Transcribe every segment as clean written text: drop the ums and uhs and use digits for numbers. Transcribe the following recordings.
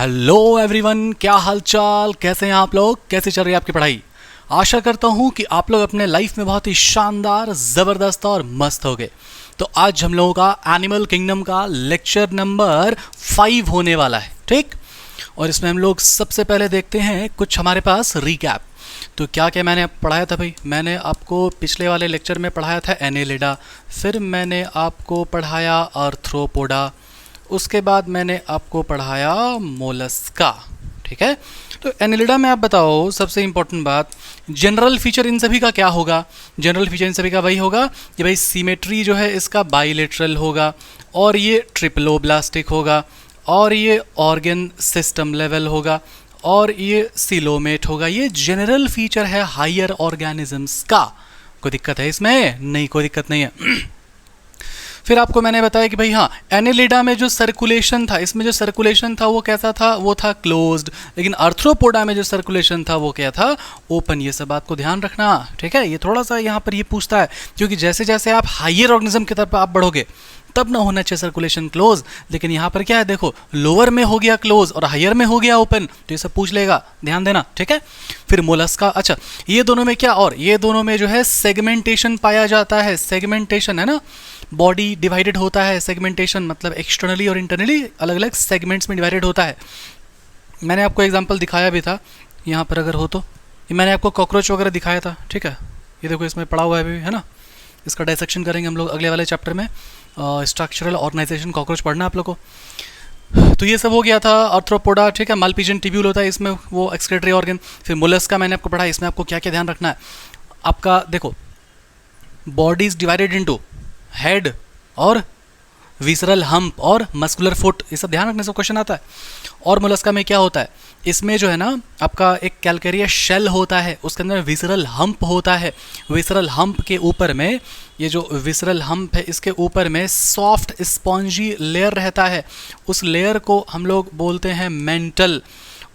Hello everyone, क्या हालचाल, कैसे हैं आप लोग, कैसे चल रही है आपकी पढ़ाई। आशा करता हूं कि आप लोग अपने लाइफ में बहुत ही शानदार, ज़बरदस्त और मस्त हो गए। तो आज हम लोगों का एनिमल किंगडम का लेक्चर नंबर 5 होने वाला है, ठीक। और इसमें हम लोग सबसे पहले देखते हैं कुछ हमारे पास रिकैप। तो क्या क्या मैंने पढ़ाया था भाई। मैंने आपको पिछले वाले लेक्चर में पढ़ाया था एनेलिडा, फिर मैंने आपको पढ़ाया आर्थ्रोपोडा, उसके बाद मैंने आपको पढ़ाया मोलस्का, ठीक है। तो एनेलिडा में आप बताओ, सबसे इंपॉर्टेंट बात, जनरल फीचर इन सभी का क्या होगा। जनरल फीचर इन सभी का वही होगा कि भाई सिमेट्री जो है इसका बाइलेटरल होगा, और ये ट्रिप्लोब्लास्टिक होगा, और ये ऑर्गन सिस्टम लेवल होगा, और ये सिलोमेट होगा। ये जनरल फीचर है हायर ऑर्गेनिजम्स का। कोई दिक्कत है इसमें? नहीं, कोई दिक्कत नहीं है। फिर आपको मैंने बताया कि भाई हाँ, एनेलिडा में जो सर्कुलेशन था, इसमें जो सर्कुलेशन था वो कैसा था, वो था क्लोज्ड। लेकिन आर्थ्रोपोडा में जो सर्कुलेशन था वो क्या था, ओपन। ये सब बात को ध्यान रखना, ठीक है। ये थोड़ा सा यहाँ पर ये पूछता है, क्योंकि जैसे जैसे आप हायर ऑर्गेनिज्म की तरफ आप बढ़ोगे तब ना होना चाहिए सर्कुलेशन क्लोज, लेकिन यहाँ पर क्या है, देखो लोअर में हो गया क्लोज और हायर में हो गया ओपन, तो ये सब पूछ लेगा, ध्यान देना, ठीक है। फिर मोलस्का, अच्छा ये दोनों में क्या, और ये दोनों में जो है सेगमेंटेशन पाया जाता है। सेगमेंटेशन है ना, बॉडी डिवाइडेड होता है। सेगमेंटेशन मतलब एक्सटर्नली और इंटरनली अलग अलग सेगमेंट्स में डिवाइडेड होता है। मैंने आपको एग्जांपल दिखाया भी था, यहाँ पर अगर हो तो, ये मैंने आपको कॉकरोच वगैरह दिखाया था, ठीक है। ये देखो इसमें पड़ा हुआ है अभी, है ना। इसका डायसेक्शन करेंगे हम लोग अगले वाले चैप्टर में। स्ट्रक्चरल ऑर्गेनाइजेशन कॉकरोच पढ़ना आप लोग को। तो ये सब हो गया था आर्थ्रोपोडा, ठीक है। मालपिजन ट्यूब्यूल होता है इसमें, वो एक्सक्रीटरी ऑर्गन। फिर मोलस्का मैंने आपको पढ़ा, इसमें आपको क्या क्या ध्यान रखना है। आपका देखो, body is divided into head और विसरल हम्प और मस्कुलर फुट, ये सब ध्यान रखने से क्वेश्चन आता है। और मोलस्का में क्या होता है, इसमें जो है ना आपका एक कैलकेरिया शेल होता है, उसके अंदर विसरल हम्प होता है। विसरल हम्प के ऊपर में, ये जो विसरल हम्प है इसके ऊपर में सॉफ्ट स्पॉन्जी लेयर रहता है। उस लेयर को हम लोग बोलते हैं मेंटल।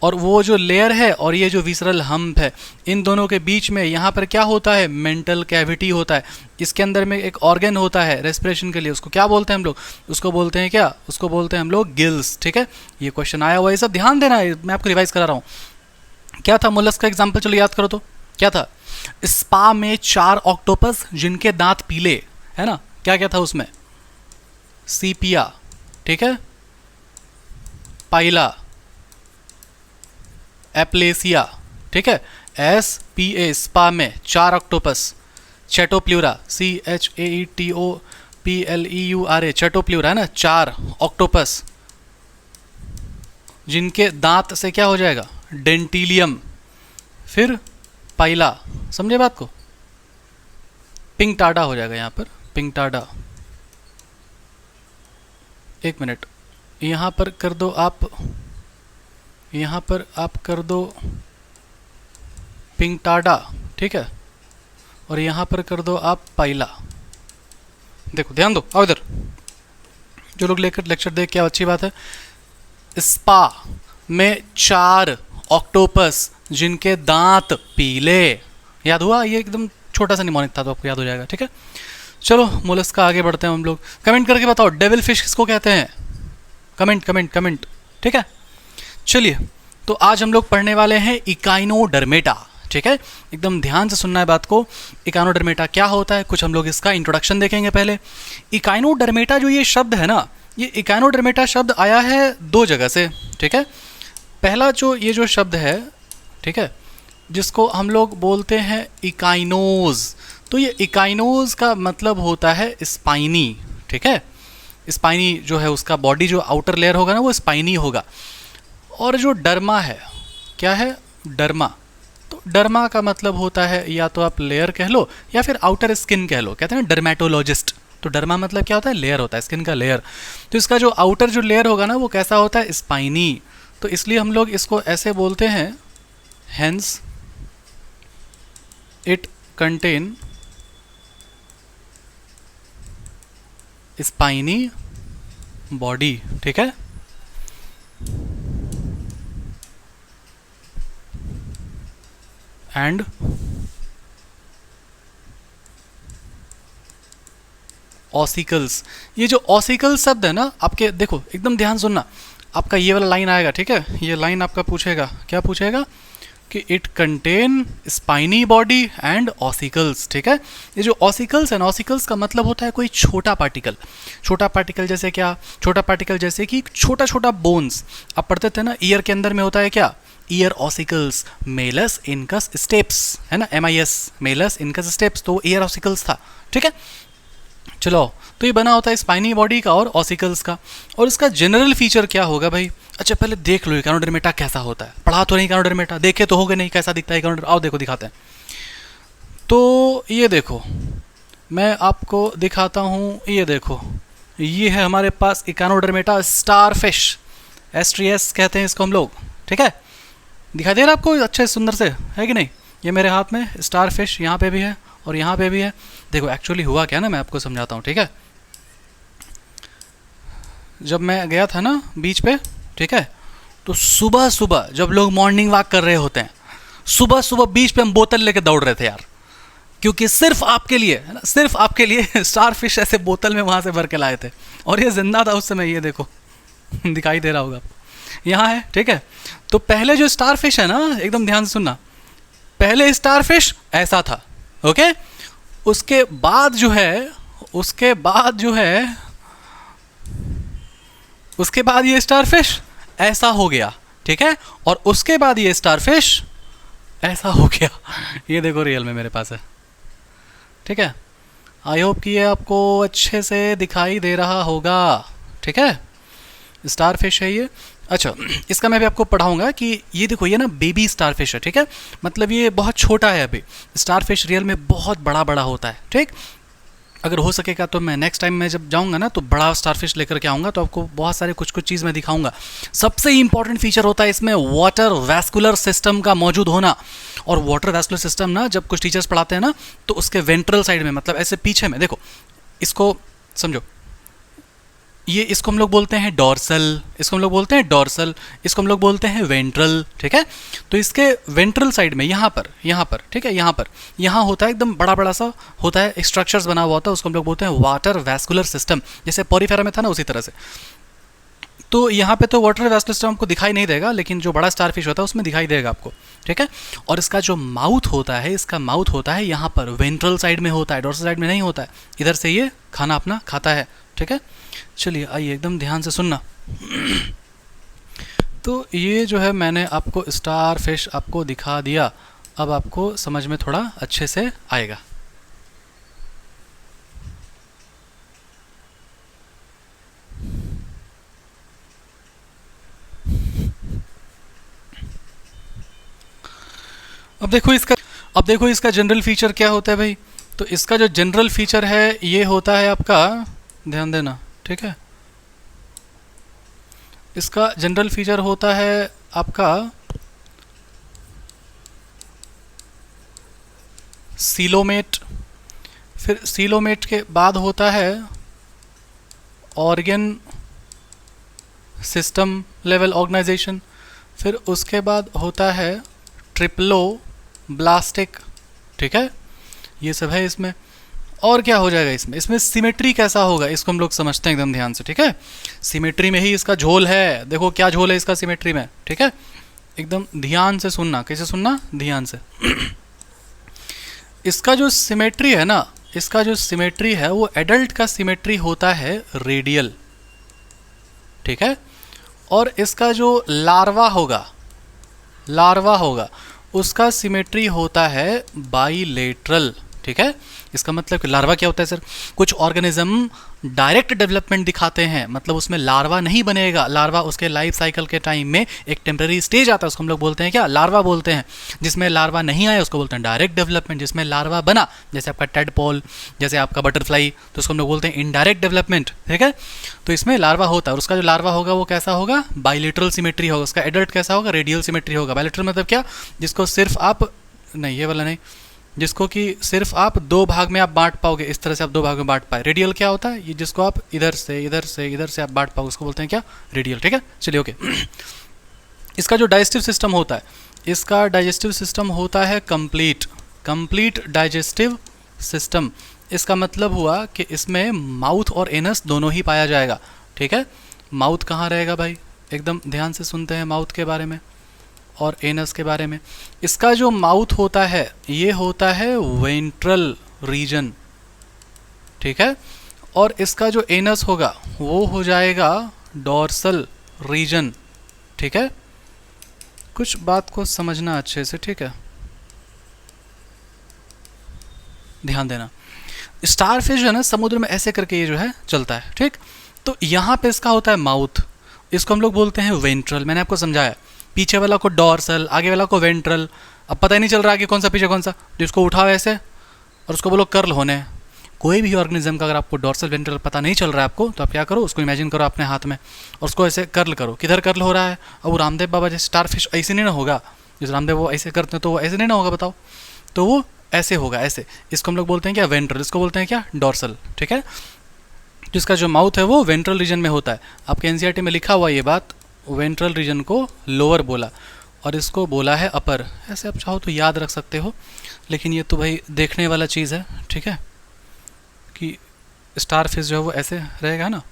और वो जो लेयर है और ये जो विसरल हम्प है, इन दोनों के बीच में यहाँ पर क्या होता है, मेंटल कैविटी होता है। इसके अंदर में एक ऑर्गन होता है रेस्पिरेशन के लिए, उसको क्या बोलते हैं हम लोग, उसको बोलते हैं क्या, उसको बोलते हैं हम लोग गिल्स, ठीक है। ये क्वेश्चन आया हुआ है, ये सब ध्यान देना है, मैं आपको रिवाइज करा रहा हूँ। क्या था मोलस्क का एग्जाम्पल, चलो याद करो तो क्या था। स्पा में 4 ऑक्टोपस जिनके दांत पीले, है ना। क्या क्या था उसमें, सीपिया, ठीक है, पाइला, एप्लेसिया, ठीक है, SPA स्पा में 4 ऑक्टोपस, चैटोप्ल्यूरा CHAETOPLEURA चैटोप्ल्यूरा है ना, 4 ऑक्टोपस जिनके दांत से क्या हो जाएगा, डेंटिलियम। फिर पाइला, समझे बात को, पिंगटाडा हो जाएगा यहाँ पर, पिंगटाडा। एक मिनट, यहाँ पर कर दो आप, यहाँ पर आप कर दो पिंगटाडा, ठीक है, और यहाँ पर कर दो आप पाइला। देखो ध्यान दो, आओ इधर, जो लोग लेकर लेक्चर देख के, अच्छी बात है। स्पा में 4 ऑक्टोपस जिनके दांत पीले, याद हुआ, ये एकदम छोटा सा निमोनिक था तो आपको याद हो जाएगा, ठीक है। चलो मोलस्का आगे बढ़ते हैं हम लोग। कमेंट करके बताओ डेविल फिश किसको कहते हैं, कमेंट कमेंट कमेंट, ठीक है। चलिए, तो आज हम लोग पढ़ने वाले हैं इकाइनोडर्मेटा, ठीक है। एकदम ध्यान से सुनना है बात को। इकाइनोडर्मेटा क्या होता है, कुछ हम लोग इसका इंट्रोडक्शन देखेंगे पहले। इकाइनोडर्मेटा जो ये शब्द है ना, ये इकाइनोडर्मेटा शब्द आया है 2 जगह से, ठीक है। पहला जो ये जो शब्द है, ठीक है, जिसको हम लोग बोलते हैं इकाइनोज। तो ये इकाइनोज का मतलब होता है स्पाइनी, ठीक है। स्पाइनी जो है उसका बॉडी जो आउटर लेयर होगा ना वो स्पाइनी होगा। और जो डर्मा है, क्या है, डर्मा। तो डर्मा का मतलब होता है, या तो आप लेयर कह लो या फिर आउटर स्किन कह लो, कहते हैं ना डर्मेटोलॉजिस्ट। तो डर्मा मतलब क्या होता है, लेयर होता है, स्किन का लेयर। तो इसका जो आउटर जो लेयर होगा ना वो कैसा होता है, स्पाइनी। तो इसलिए हम लोग इसको ऐसे बोलते हैं, hence it contain spiny body, ठीक है। And ossicles. ये जो ऑसिकल शब्द है ना आपके, देखो एकदम ध्यान सुनना, आपका ये वाला लाइन आएगा, ठीक है, ये लाइन आपका पूछेगा, क्या पूछेगा कि it contain spiny body and ossicles, ठीक है। ये जो ऑसिकल्स है ना, ऑसिकल्स का मतलब होता है कोई छोटा पार्टिकल। छोटा पार्टिकल जैसे क्या, छोटा पार्टिकल जैसे कि छोटा छोटा बोन्स। आप पढ़ते थे ना, ईयर के अंदर में होता है क्या, ear ossicles, Malus incus steps, है ना, MIS, मेलस इनकस स्टेप्स, तो ईयर ऑसिकल्स था, ठीक है। चलो, तो ये बना होता है स्पाइनी बॉडी का और ऑसिकल्स का। और इसका जनरल फीचर क्या होगा भाई? अच्छा पहले देख लो इकोनोडर्मेटा कैसा होता है। पढ़ा तो नहीं इकोनोडर्मेटा, देखे तो होगे नहीं कैसा दिखता है इकोनोडर्मेटा। आओ देखो दिखाते हैं। तो ये देखो, मैं आपको दिखाता हूँ, ये देखो, ये है हमारे पास इकोनोडर्मेटा स्टारफिश, एस्ट्रियस कहते हैं इसको हम लोग, ठीक है। दिखाई दे रहा है आपको अच्छे सुंदर से, है कि नहीं? ये मेरे हाथ में स्टारफिश यहाँ पे भी है और यहाँ पे भी है। देखो एक्चुअली हुआ क्या ना, मैं आपको समझाता हूँ, ठीक है। जब मैं गया था ना बीच पे, ठीक है, तो सुबह सुबह जब लोग मॉर्निंग वॉक कर रहे होते हैं, सुबह सुबह बीच पे हम बोतल लेके दौड़ रहे थे यार, क्योंकि सिर्फ आपके लिए, है ना, सिर्फ आपके लिए स्टारफिश ऐसे बोतल में वहाँ से भर के लाए थे। और ये जिंदा था उस समय, ये देखो दिखाई दे रहा होगा आपको, यहाँ है, ठीक है। तो पहले जो स्टारफिश है ना, एकदम ध्यान से सुनना, पहले स्टारफिश ऐसा था, ओके। उसके बाद जो है, उसके बाद ये स्टारफिश ऐसा हो गया, ठीक है। और उसके बाद ये स्टारफिश ऐसा हो गया। ये देखो रियल में मेरे पास है, ठीक है। आई होप कि ये आपको अच्छे से दिखाई दे रहा होगा, ठीक है। स्टारफिश है ये। अच्छा, इसका मैं भी आपको पढ़ाऊंगा कि ये देखो, ये ना बेबी स्टारफिश है, ठीक है। मतलब ये बहुत छोटा है अभी। स्टारफिश रियल में बहुत बड़ा बड़ा होता है, ठीक। अगर हो सकेगा तो मैं नेक्स्ट टाइम मैं जब जाऊंगा ना, तो बड़ा स्टारफिश लेकर के आऊँगा, तो आपको बहुत सारे कुछ चीज़ मैं दिखाऊंगा। सबसे इंपॉर्टेंट फीचर होता है इसमें वाटर वैस्कुलर सिस्टम का मौजूद होना। और वाटर वैस्कुलर सिस्टम ना, जब कुछ टीचर्स पढ़ाते हैं ना, तो उसके वेंट्रल साइड में, मतलब ऐसे पीछे में, देखो इसको समझो, ये इसको हम लोग बोलते हैं डॉर्सल, इसको हम लोग बोलते हैं डॉर्सल, इसको हम लोग बोलते हैं वेंट्रल, ठीक है। तो इसके वेंट्रल साइड में यहाँ पर, ठीक है, यहाँ होता है एकदम बड़ा बड़ा सा होता है, स्ट्रक्चर्स बना हुआ होता है, उसको हम लोग बोलते हैं वाटर वैस्कुलर सिस्टम। जैसे पोरीफेरा में था ना, उसी तरह से। तो यहाँ पे तो वाटर वैस्कुलर सिस्टम आपको दिखाई नहीं देगा, लेकिन जो बड़ा स्टारफिश होता है उसमें दिखाई देगा आपको, ठीक है। और इसका जो माउथ होता है, इसका माउथ होता है यहाँ पर वेंट्रल साइड में होता है, डॉर्सल साइड में नहीं होता है। इधर से ये खाना अपना खाता है, ठीक है। चलिए आइए एकदम ध्यान से सुनना। तो ये जो है मैंने आपको स्टारफिश आपको दिखा दिया, अब आपको समझ में थोड़ा अच्छे से आएगा। अब देखो इसका जनरल फीचर क्या होता है भाई। तो इसका जो जनरल फीचर है ये होता है आपका, ध्यान देना, ठीक है। इसका जनरल फीचर होता है आपका सीलोमेट, फिर सीलोमेट के बाद होता है ऑर्गन सिस्टम लेवल ऑर्गेनाइजेशन, फिर उसके बाद होता है ट्रिप्लो ब्लास्टिक, ठीक है। ये सब है इसमें। और क्या हो जाएगा इसमें सिमेट्री कैसा होगा, इसको हम लोग समझते हैं एकदम ध्यान से, ठीक है। सिमेट्री में ही इसका झोल है, देखो क्या झोल है इसका सिमेट्री में, ठीक है। एकदम ध्यान से सुनना, कैसे सुनना, ध्यान से। इसका जो सिमेट्री है ना, इसका जो सिमेट्री है वो एडल्ट का सिमेट्री होता है रेडियल, ठीक है। और इसका जो लार्वा होगा उसका सिमेट्री होता है बाइलेटरल, ठीक है। इसका मतलब कि लार्वा क्या होता है सर, कुछ ऑर्गेनिज्म डायरेक्ट डेवलपमेंट दिखाते हैं, मतलब उसमें लार्वा नहीं बनेगा। लार्वा उसके लाइफ साइकिल के टाइम में एक टेम्पररी स्टेज आता है, उसको हम लोग बोलते हैं क्या, लार्वा बोलते हैं। जिसमें लार्वा नहीं आया उसको बोलते हैं डायरेक्ट डेवलपमेंट। जिसमें लार्वा बना, जैसे आपका टेडपोल, जैसे आपका बटरफ्लाई, तो उसको हम लोग बोलते हैं इनडायरेक्ट डेवलपमेंट, ठीक है। तो इसमें लार्वा होता है और उसका जो लार्वा होगा वो कैसा होगा, बाइलेटरल सिमेट्री होगा। उसका एडल्ट कैसा होगा, रेडियल सिमेट्री होगा। बाइलेटरल मतलब क्या, जिसको सिर्फ आप नहीं, ये वाला नहीं, जिसको कि सिर्फ आप दो भाग में आप बांट पाओगे, इस तरह से आप दो भाग में बांट पाए। रेडियल क्या होता है, ये जिसको आप इधर से आप बांट पाओगे, उसको बोलते हैं क्या, रेडियल, ठीक है। चलिए ओके। इसका जो डाइजेस्टिव सिस्टम होता है, इसका डाइजेस्टिव सिस्टम होता है कंप्लीट डाइजेस्टिव सिस्टम। इसका मतलब हुआ कि इसमें माउथ और एनस दोनों ही पाया जाएगा, ठीक है। माउथ कहाँ रहेगा भाई, एकदम ध्यान से सुनते हैं माउथ के बारे में और एनस के बारे में। इसका जो माउथ होता है ये होता है वेंट्रल रीजन, ठीक है, और इसका जो एनस होगा वो हो जाएगा डॉर्सल रीजन, ठीक है। कुछ बात को समझना अच्छे से, ठीक है, ध्यान देना। स्टारफिश जो है ना समुद्र में ऐसे करके ये जो है चलता है, ठीक। तो यहाँ पे इसका होता है माउथ, इसको हम लोग बोलते हैं वेंट्रल। मैंने आपको समझाया, पीछे वाला को डॉर्सल, आगे वाला को वेंट्रल। अब पता ही नहीं चल रहा कि कौन सा पीछे कौन सा, तो इसको उठाओ ऐसे और उसको बोलो कर्ल होने। कोई भी ऑर्गेनिज्म का अगर आपको डॉर्सल वेंट्रल पता नहीं चल रहा है आपको, तो आप क्या करो, उसको इमेजिन करो अपने हाथ में और उसको ऐसे कर्ल करो। किधर कर्ल हो रहा है? अब वो रामदेव बाबा जैसे स्टारफिश ऐसे नहीं ना होगा, जैसे रामदेव वो ऐसे करते हैं तो वो ऐसे नहीं ना होगा, बताओ, तो वो ऐसे होगा, ऐसे। इसको हम लोग बोलते हैं क्या? वेंट्रल। इसको बोलते हैं क्या? डॉर्सल, ठीक है। तो इसका जो माउथ है वो वेंट्रल रीजन में होता है। आपके एनसीईआरटी में लिखा हुआ ये बात, वेंट्रल रीजन को लोअर बोला और इसको बोला है अपर। ऐसे आप चाहो तो याद रख सकते हो, लेकिन ये तो भाई देखने वाला चीज़ है, ठीक है, कि स्टारफिश जो है वो ऐसे रहेगा ना,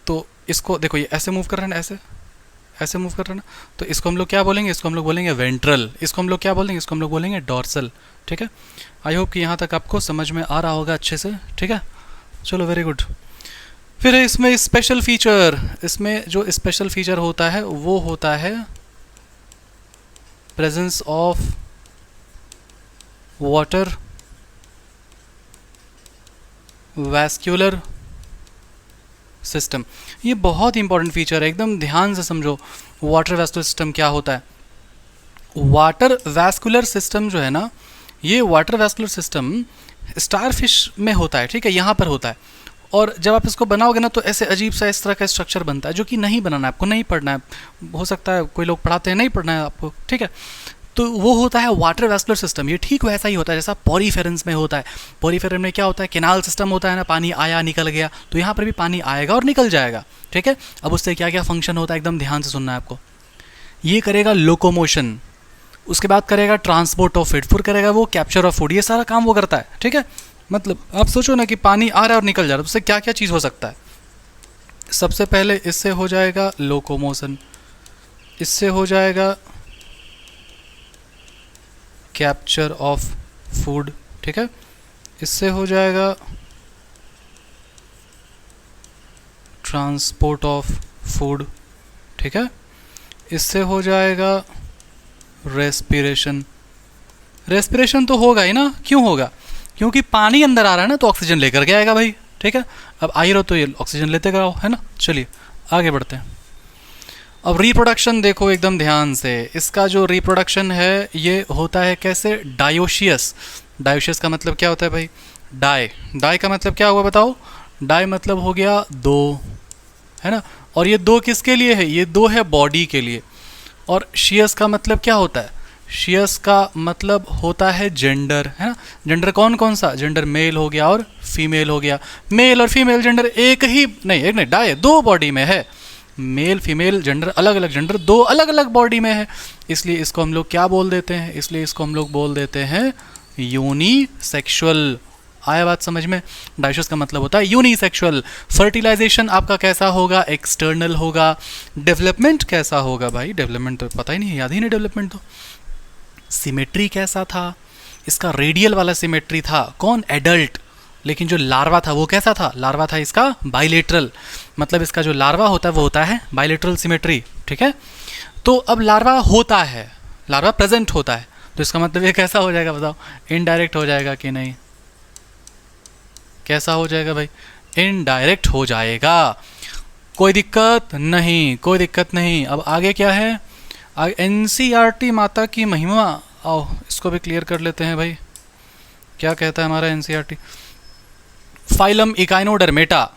तो इसको देखो ये ऐसे मूव कर रहा है ना, ऐसे ऐसे मूव कर रहा है ना, तो इसको हम लोग क्या बोलेंगे? इसको हम लोग बोलेंगे वेंट्रल। इसको हम लोग क्या बोलेंगे? इसको हम लोग बोलेंगे डॉर्सल, ठीक है। आई होप कि यहाँ तक आपको समझ में आ रहा होगा अच्छे से, ठीक है। चलो, वेरी गुड। फिर इसमें स्पेशल फीचर, इसमें जो स्पेशल फीचर होता है वो होता है presence of water vascular system. ये बहुत इंपॉर्टेंट फीचर है, एकदम ध्यान से समझो। वाटर वैस्कुलर सिस्टम क्या होता है? वाटर वैस्कुलर सिस्टम जो है ना, ये वाटर वैस्कुलर सिस्टम स्टारफिश में होता है, ठीक है, यहाँ पर होता है। और जब आप इसको बनाओगे ना तो ऐसे अजीब सा इस तरह का स्ट्रक्चर बनता है, जो कि नहीं बनाना है आपको, नहीं पढ़ना है। हो सकता है कोई लोग पढ़ाते हैं, नहीं पढ़ना है आपको, ठीक है। तो वो होता है वाटर वैस्कुलर सिस्टम। ये ठीक वैसा ही होता है जैसा पॉरीफेरेंस में होता है। पॉरीफेरेंस में क्या होता है? कैनाल सिस्टम होता है ना, पानी आया निकल गया, तो यहाँ पर भी पानी आएगा और निकल जाएगा, ठीक है। अब उससे क्या क्या फंक्शन होता है, एकदम ध्यान से सुनना है आपको। ये करेगा लोकोमोशन, उसके बाद करेगा ट्रांसपोर्ट ऑफ फूड, फिर करेगा वो कैप्चर ऑफ फूड। ये सारा काम वो करता है, ठीक है। मतलब आप सोचो ना कि पानी आ रहा है और निकल जा रहा है, उससे क्या क्या चीज़ हो सकता है। सबसे पहले इससे हो जाएगा लोकोमोशन, इससे हो जाएगा कैप्चर ऑफ फूड, ठीक है, इससे हो जाएगा ट्रांसपोर्ट ऑफ फूड, ठीक है, इससे हो जाएगा रेस्पिरेशन। रेस्पिरेशन तो होगा ही ना, क्यों होगा? क्योंकि पानी अंदर आ रहा है ना, तो ऑक्सीजन लेकर के आएगा भाई, ठीक है। अब आई रहो तो ये ऑक्सीजन लेते कराओ, है ना। चलिए आगे बढ़ते हैं। अब रिप्रोडक्शन देखो एकदम ध्यान से। इसका जो रिप्रोडक्शन है ये होता है कैसे? डायोशियस। डायोशियस का मतलब क्या होता है भाई? डाई। डाई का मतलब क्या हुआ बताओ? डाई मतलब हो गया दो, है ना। और ये दो किसके लिए है? ये दो है बॉडी के लिए। और शियस का मतलब क्या होता है? शियस का मतलब होता है जेंडर, है ना। जेंडर कौन कौन सा? जेंडर मेल हो गया और फीमेल हो गया। मेल और फीमेल जेंडर एक नहीं, डाई दो बॉडी में है। मेल फीमेल जेंडर अलग अलग जेंडर दो अलग अलग बॉडी में है, इसलिए इसको हम लोग क्या बोल देते हैं? इसलिए इसको हम लोग बोल देते हैं यूनिसेक्सुअल। आया बात समझ में? डाइशस का मतलब होता है यूनिसेक्सुअल। फर्टिलाइजेशन आपका कैसा होगा? एक्सटर्नल होगा। डेवलपमेंट कैसा होगा भाई? डेवलपमेंट तो पता ही नहीं, याद ही नहीं डेवलपमेंट तो। सिमेट्री कैसा था? इसका रेडियल वाला सिमेट्री था। कौन? एडल्ट। लेकिन जो लार्वा था वो कैसा था? लार्वा था इसका बाइलेटरल। मतलब इसका जो लार्वा होता है वो होता है बाइलेटरल सिमेट्री, ठीक है। तो अब लार्वा होता है, लार्वा प्रेजेंट होता है, तो इसका मतलब ये कैसा हो जाएगा बताओ? इनडायरेक्ट हो जाएगा कि नहीं? कैसा हो जाएगा भाई? इनडायरेक्ट हो जाएगा। कोई दिक्कत नहीं, कोई दिक्कत नहीं। अब आगे क्या है? एनसीईआरटी माता की महिमा। आओ इसको भी क्लियर कर लेते हैं भाई। क्या कहता है हमारा एनसीईआरटी? Phylum Echinodermata.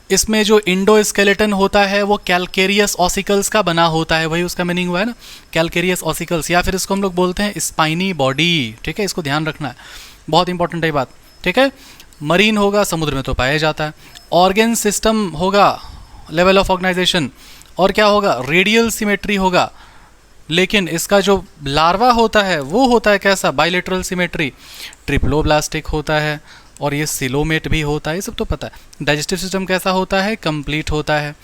इसमें जो इंडोस्केलेटन होता है वो कैलकेरियस ऑसिकल्स का बना होता है, वही उसका मीनिंग हुआ है ना, कैलकेरियस ऑसिकल्स। या फिर इसको हम लोग बोलते हैं स्पाइनी बॉडी, ठीक है। इसको ध्यान रखना है, बहुत इंपॉर्टेंट है बात, ठीक है। मरीन होगा, समुद्र में तो पाया जाता है। ऑर्गेन सिस्टम होगा, लेवल ऑफ ऑर्गेनाइजेशन। और क्या होगा? रेडियल सिमेट्री होगा। लेकिन इसका जो लार्वा होता है वो होता है कैसा? Bilateral symmetry. ट्रिप्लोब्लास्टिक होता है और ये सिलोमेट भी होता है, ये सब तो पता है। डाइजेस्टिव सिस्टम कैसा होता है? कंप्लीट होता है।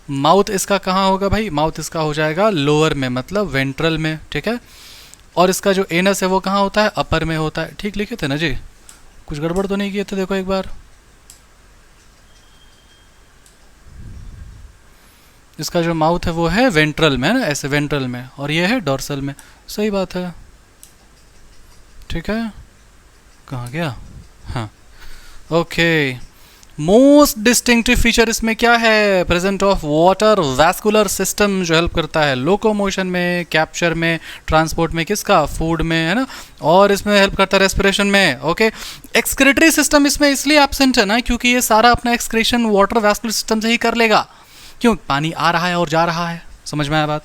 माउथ इसका कहाँ होगा भाई, माउथ इसका हो जाएगा लोअर में, मतलब वेंट्रल में, ठीक है। और इसका जो एनस है वो कहाँ होता है, अपर में होता है। ठीक लिखे थे ना जी, कुछ गड़बड़ तो नहीं किए थे, देखो एक बार। इसका जो माउथ है वो है वेंट्रल में, है ना, ऐसे वेंट्रल में, और ये है डॉर्सल में। सही बात है, ठीक है। कहाँ गया, हाँ, ओके। मोस्ट डिस्टिंक्टिव फीचर इसमें क्या है, present of water vascular system, जो हेल्प करता है लोकोमोशन में, कैप्चर में, ट्रांसपोर्ट में, किसका, फूड में, है ना, और इसमें हेल्प करता है रेस्पिरेशन में। ओके, एक्सक्रीटरी सिस्टम इसमें इसलिए एब्सेंट है ना, क्योंकि ये सारा अपना एक्सक्रीशन वाटर वैस्कुलर सिस्टम से ही कर लेगा, क्यों, पानी आ रहा है और जा रहा है। समझ में आया बात।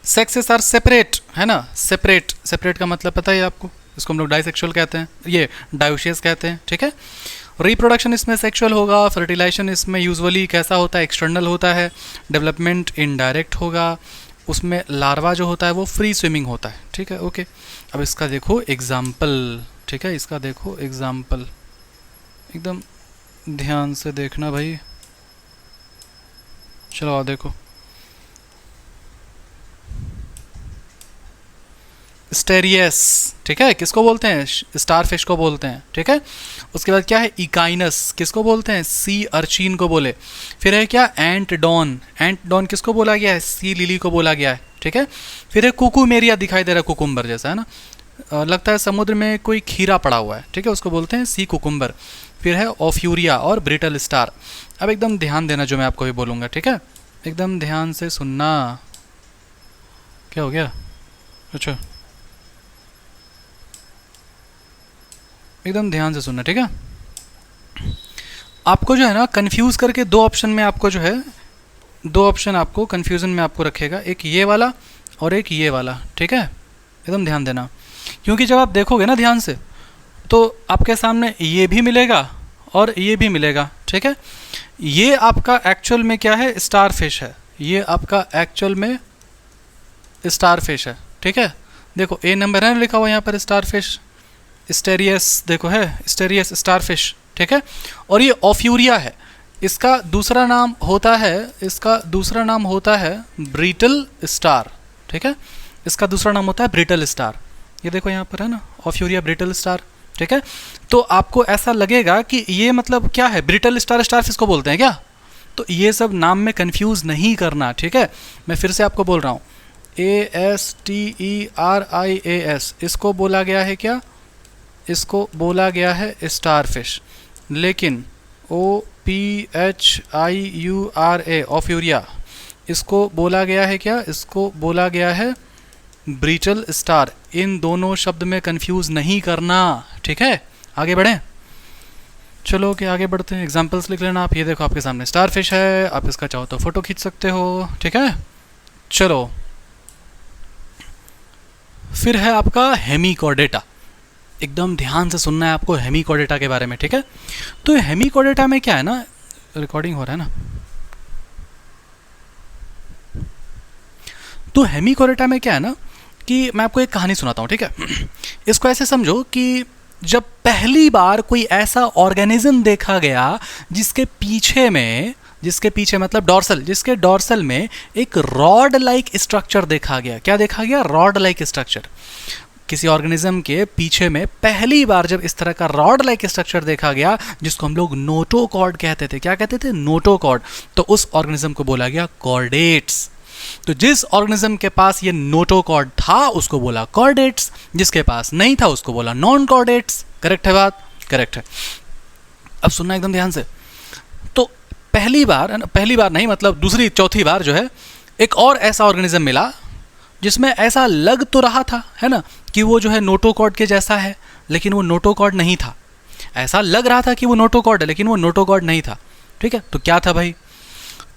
सेक्सेस आर सेपरेट, है ना, सेपरेट, सेपरेट का मतलब पता है आपको, इसको हम लोग डाइसेक्सुअल कहते हैं, ये डायोशियस कहते हैं, ठीक है। रिप्रोडक्शन इसमें सेक्सुअल होगा, फर्टिलाइजेशन इसमें यूजुअली कैसा होता है, एक्सटर्नल होता है, डेवलपमेंट इनडायरेक्ट होगा, उसमें लार्वा जो होता है वो फ्री स्विमिंग होता है, ठीक है। ओके, अब इसका देखो एग्जाम्पल, ठीक है, इसका देखो एग्जाम्पल, एकदम ध्यान से देखना भाई। चलो आओ देखो, स्टेरियस, ठीक है, किसको बोलते हैं, स्टार फिश को बोलते हैं, ठीक है। उसके बाद क्या है, इकाइनस, किसको बोलते हैं, सी अर्चिन को बोले। फिर है क्या, एंट डॉन, एंट डॉन किसको बोला गया है, सी लिली को बोला गया है, ठीक है। फिर है कुकुमेरिया, दिखाई दे रहा है कुकुम्बर जैसा, है ना, लगता है समुद्र में कोई खीरा पड़ा हुआ है, ठीक है, उसको बोलते हैं सी कुकुम्बर। फिर है ऑफ्यूरिया और ब्रिटल स्टार। अब एकदम ध्यान देना जो मैं आपको भी बोलूँगा, ठीक है, एकदम ध्यान से सुनना। क्या हो गया, अच्छा, एकदम ध्यान से सुनना, ठीक है। आपको जो है ना कंफ्यूज करके दो ऑप्शन में आपको जो है, दो ऑप्शन आपको कंफ्यूजन में आपको रखेगा, एक ये वाला और एक ये वाला, ठीक है, एकदम ध्यान देना। क्योंकि जब आप देखोगे ना ध्यान से तो आपके सामने ये भी मिलेगा और ये भी मिलेगा, ठीक है। ये आपका एक्चुअल में क्या है, स्टार फिश है, ये आपका एक्चुअल में स्टार फिश है, ठीक है। देखो ए नंबर है लिखा हुआ यहाँ पर, स्टार फिश, स्टेरियस देखो है, स्टेरियस स्टार फिश, ठीक है। और ये ऑफ्यूरिया है, इसका दूसरा नाम होता है, इसका दूसरा नाम होता है ब्रिटल स्टार, ठीक है, इसका दूसरा नाम होता है ब्रिटल स्टार। ये देखो यहाँ पर है ना, ऑफ्यूरिया ब्रिटल स्टार, ठीक है। तो आपको ऐसा लगेगा कि ये मतलब क्या है, ब्रिटल स्टार, स्टार फिश को बोलते हैं क्या, तो ये सब नाम में कंफ्यूज नहीं करना, ठीक है। मैं फिर से आपको बोल रहा हूँ, ASTERIAS, इसको बोला गया है क्या, इसको बोला गया है स्टार फिश, लेकिन OPHIURA ऑफ्यूरिया, इसको बोला गया है क्या, इसको बोला गया है ब्रिटल स्टार। इन दोनों शब्द में कंफ्यूज नहीं करना, ठीक है। आगे बढ़ें, चलो कि आगे बढ़ते हैं, एग्जांपल्स लिख लेना आप। ये देखो आपके सामने स्टार फिश है, आप इसका चाहो तो फोटो खींच सकते हो, ठीक है। चलो फिर है आपका हेमिकॉर्डेटा, एकदम ध्यान से सुनना है आपको हेमिकॉर्डेटा के बारे में, ठीक है। तो हेमिकॉर्डेटा में क्या है ना, रिकॉर्डिंग हो रहा है ना, तो हेमिकॉर्डेटा में क्या है ना कि मैं आपको एक कहानी सुनाता हूँ, ठीक है। इसको ऐसे समझो कि जब पहली बार कोई ऐसा ऑर्गेनिज्म देखा गया जिसके पीछे मतलब डॉर्सल, जिसके डॉर्सल में एक रॉड लाइक स्ट्रक्चर देखा गया। क्या देखा गया, रॉड लाइक स्ट्रक्चर। किसी ऑर्गेनिज्म के पीछे में पहली बार जब इस तरह का रॉड लाइक स्ट्रक्चर देखा गया, जिसको हम लोग नोटोकॉर्ड कहते थे, क्या कहते थे, नोटोकॉर्ड, तो उस ऑर्गेनिज्म को बोला गया कॉर्डेट्स। तो जिस ऑर्गेनिज्म के पास ये नोटोकॉर्ड था उसको बोला कॉर्डेट्स, जिसके पास नहीं था उसको बोला नॉन कॉर्डेट्स। करेक्ट है बात, करेक्ट है। अब सुनना एकदम ध्यान से। तो पहली बार नहीं, मतलब दूसरी चौथी बार जो है, एक और ऐसा ऑर्गेनिज्म मिला जिसमें ऐसा लग तो रहा था, है ना, कि वो जो है नोटोकॉर्ड के जैसा है, लेकिन वो नोटोकॉर्ड नहीं था। ऐसा लग रहा था कि वो नोटोकॉर्ड है, लेकिन वो नोटोकॉर्ड नहीं था, ठीक है। तो क्या था भाई,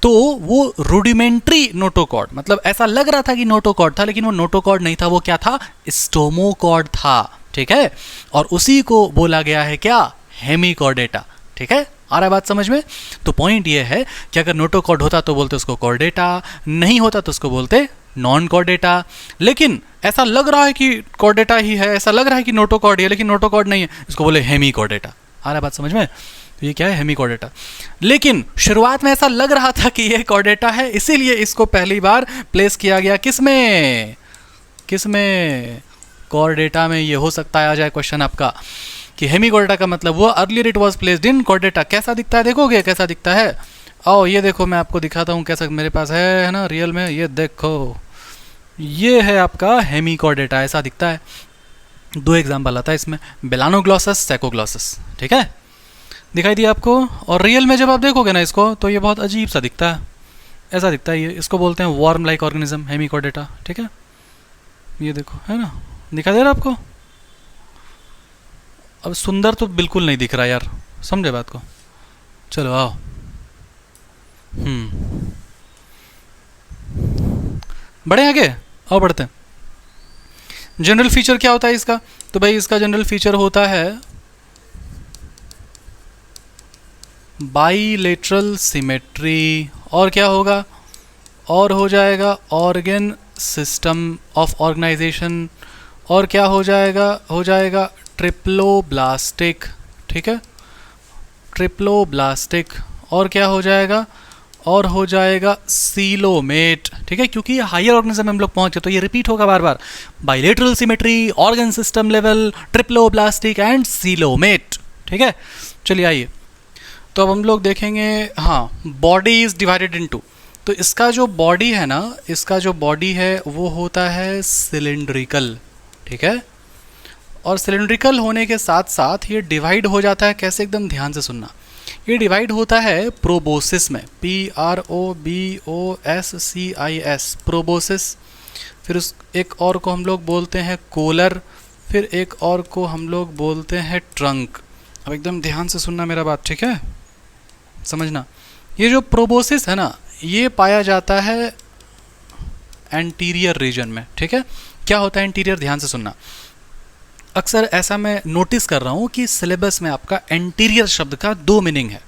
तो वो रूडिमेंट्री नोटोकॉर्ड, मतलब ऐसा लग रहा था कि नोटोकॉर्ड था, लेकिन वो नोटोकॉर्ड नहीं था, वो क्या था, स्टोमोकॉर्ड था, ठीक है। और उसी को बोला गया है क्या, हेमिकॉर्डेटा, ठीक है। आ रहा है बात समझ में। तो पॉइंट ये है कि अगर नोटोकॉर्ड होता तो बोलते उसको कॉर्डेटा, नहीं होता तो उसको बोलते नॉन कॉर्डेटा। लेकिन ऐसा लग रहा है कि कॉर्डेटा ही है, ऐसा लग रहा है कि नोटोकॉर्ड है, लेकिन नोटोकॉर्ड नहीं है, इसको बोले हेमिकॉर्डेटा। आ रहा है बात समझ में। तो ये क्या है, हेमिकॉर्डेटा। लेकिन शुरुआत में ऐसा लग रहा था कि ये कॉर्डेटा है, इसीलिए इसको पहली बार प्लेस किया गया किसमें, किसमें, कॉर्डेटा में। ये हो सकता है आ जाए क्वेश्चन आपका कि हेमिकॉर्डेटा का मतलब हुआ earlier it was placed in Chordata. कैसा दिखता है, देखोगे कैसा दिखता है। आओ ये देखो, मैं आपको दिखाता हूँ कैसा मेरे पास है ना रियल में। ये देखो, ये है आपका हेमिकॉर्डेटा, ऐसा दिखता है। दो एग्जाम्पल आता है इसमें, बेलानोग्लॉसस, सैकोग्लॉसस, ठीक है, दिखाई दिया आपको। और रियल में जब आप देखोगे ना इसको, तो ये बहुत अजीब सा दिखता है, ऐसा दिखता है। ये इसको बोलते हैं वर्म लाइक ऑर्गेनिज्म, हेमिकॉर्डेटा, ठीक है। ये देखो, है ना, दिखाई दे रहा है आपको। अब सुंदर तो बिल्कुल नहीं दिख रहा यार, समझे बात को। चलो आओ, बढ़े आगे, आओ बढ़ते हैं। जनरल फीचर क्या होता है इसका, तो भाई इसका जनरल फीचर होता है बाईलेटरल सिमेट्री। और क्या होगा, और हो जाएगा ऑर्गन सिस्टम ऑफ ऑर्गेनाइजेशन। और क्या हो जाएगा ट्रिप्लोब्लास्टिक, ठीक है, ट्रिप्लोब्लास्टिक। और क्या हो जाएगा, और हो जाएगा सीलोमेट, ठीक है, क्योंकि हायर ऑर्गेनिज्म में हम लोग पहुंचे तो ये रिपीट होगा बार बार। Bilateral symmetry, organ system level, triploblastic and coelomate, ठीक है। चलिए आइए, तो अब हम लोग देखेंगे, हाँ, बॉडी इज डिवाइडेड इनटू। तो इसका जो बॉडी है ना, इसका जो बॉडी है वो होता है सिलिंड्रिकल, ठीक है। और सिलिंड्रिकल होने के साथ साथ ये डिवाइड हो जाता है कैसे, एकदम ध्यान से सुनना। ये डिवाइड होता है प्रोबोसिस में, PROBOSCIS, प्रोबोसिस। फिर उस एक और को हम लोग बोलते हैं कोलर, फिर एक और को हम लोग बोलते हैं ट्रंक। अब एकदम ध्यान से सुनना मेरा बात, ठीक है, समझना। ये जो प्रोबोसिस है ना, ये पाया जाता है एंटीरियर रीजन में, ठीक है। क्या होता है एंटीरियर, ध्यान से सुनना। अक्सर ऐसा मैं नोटिस कर रहा हूँ कि सिलेबस में आपका एंटीरियर शब्द का दो मीनिंग है,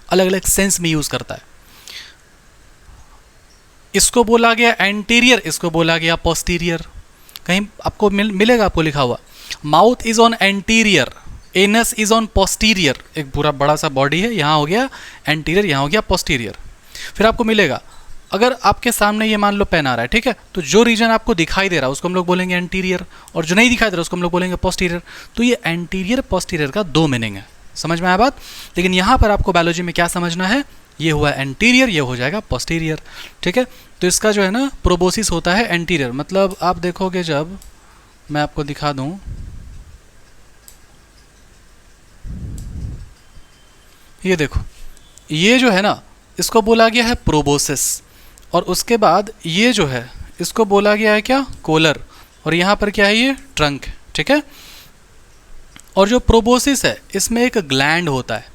अलग अलग सेंस में यूज़ करता है। इसको बोला गया एंटीरियर, इसको बोला गया पोस्टीरियर। कहीं आपको मिलेगा आपको लिखा हुआ, mouth is on anterior, anus is on posterior. एक पूरा बड़ा सा बॉडी है, यहाँ हो गया एंटीरियर, यहाँ हो गया पोस्टीरियर। फिर आपको मिलेगा, अगर आपके सामने ये मान लो पेन आ रहा है, ठीक है, तो जो रीजन आपको दिखाई दे रहा है उसको हम लोग बोलेंगे एंटीरियर, और जो नहीं दिखाई दे रहा उसको हम लोग बोलेंगे पोस्टीरियर। तो ये एंटीरियर पोस्टीरियर का दो मीनिंग है, समझ में आया बात। लेकिन यहाँ पर आपको बायोलॉजी में क्या समझना है, ये हुआ एंटीरियर, ये हो जाएगा पोस्टीरियर, ठीक है। तो इसका जो है ना प्रोबोसिस होता है एंटीरियर। मतलब आप देखोगे, जब मैं आपको दिखा दूँ, ये देखो, ये जो है ना इसको बोला गया है प्रोबोसिस, और उसके बाद ये जो है इसको बोला गया है क्या, कोलर, और यहाँ पर क्या है ये ट्रंक, ठीक है। और जो प्रोबोसिस है इसमें एक ग्लैंड होता है,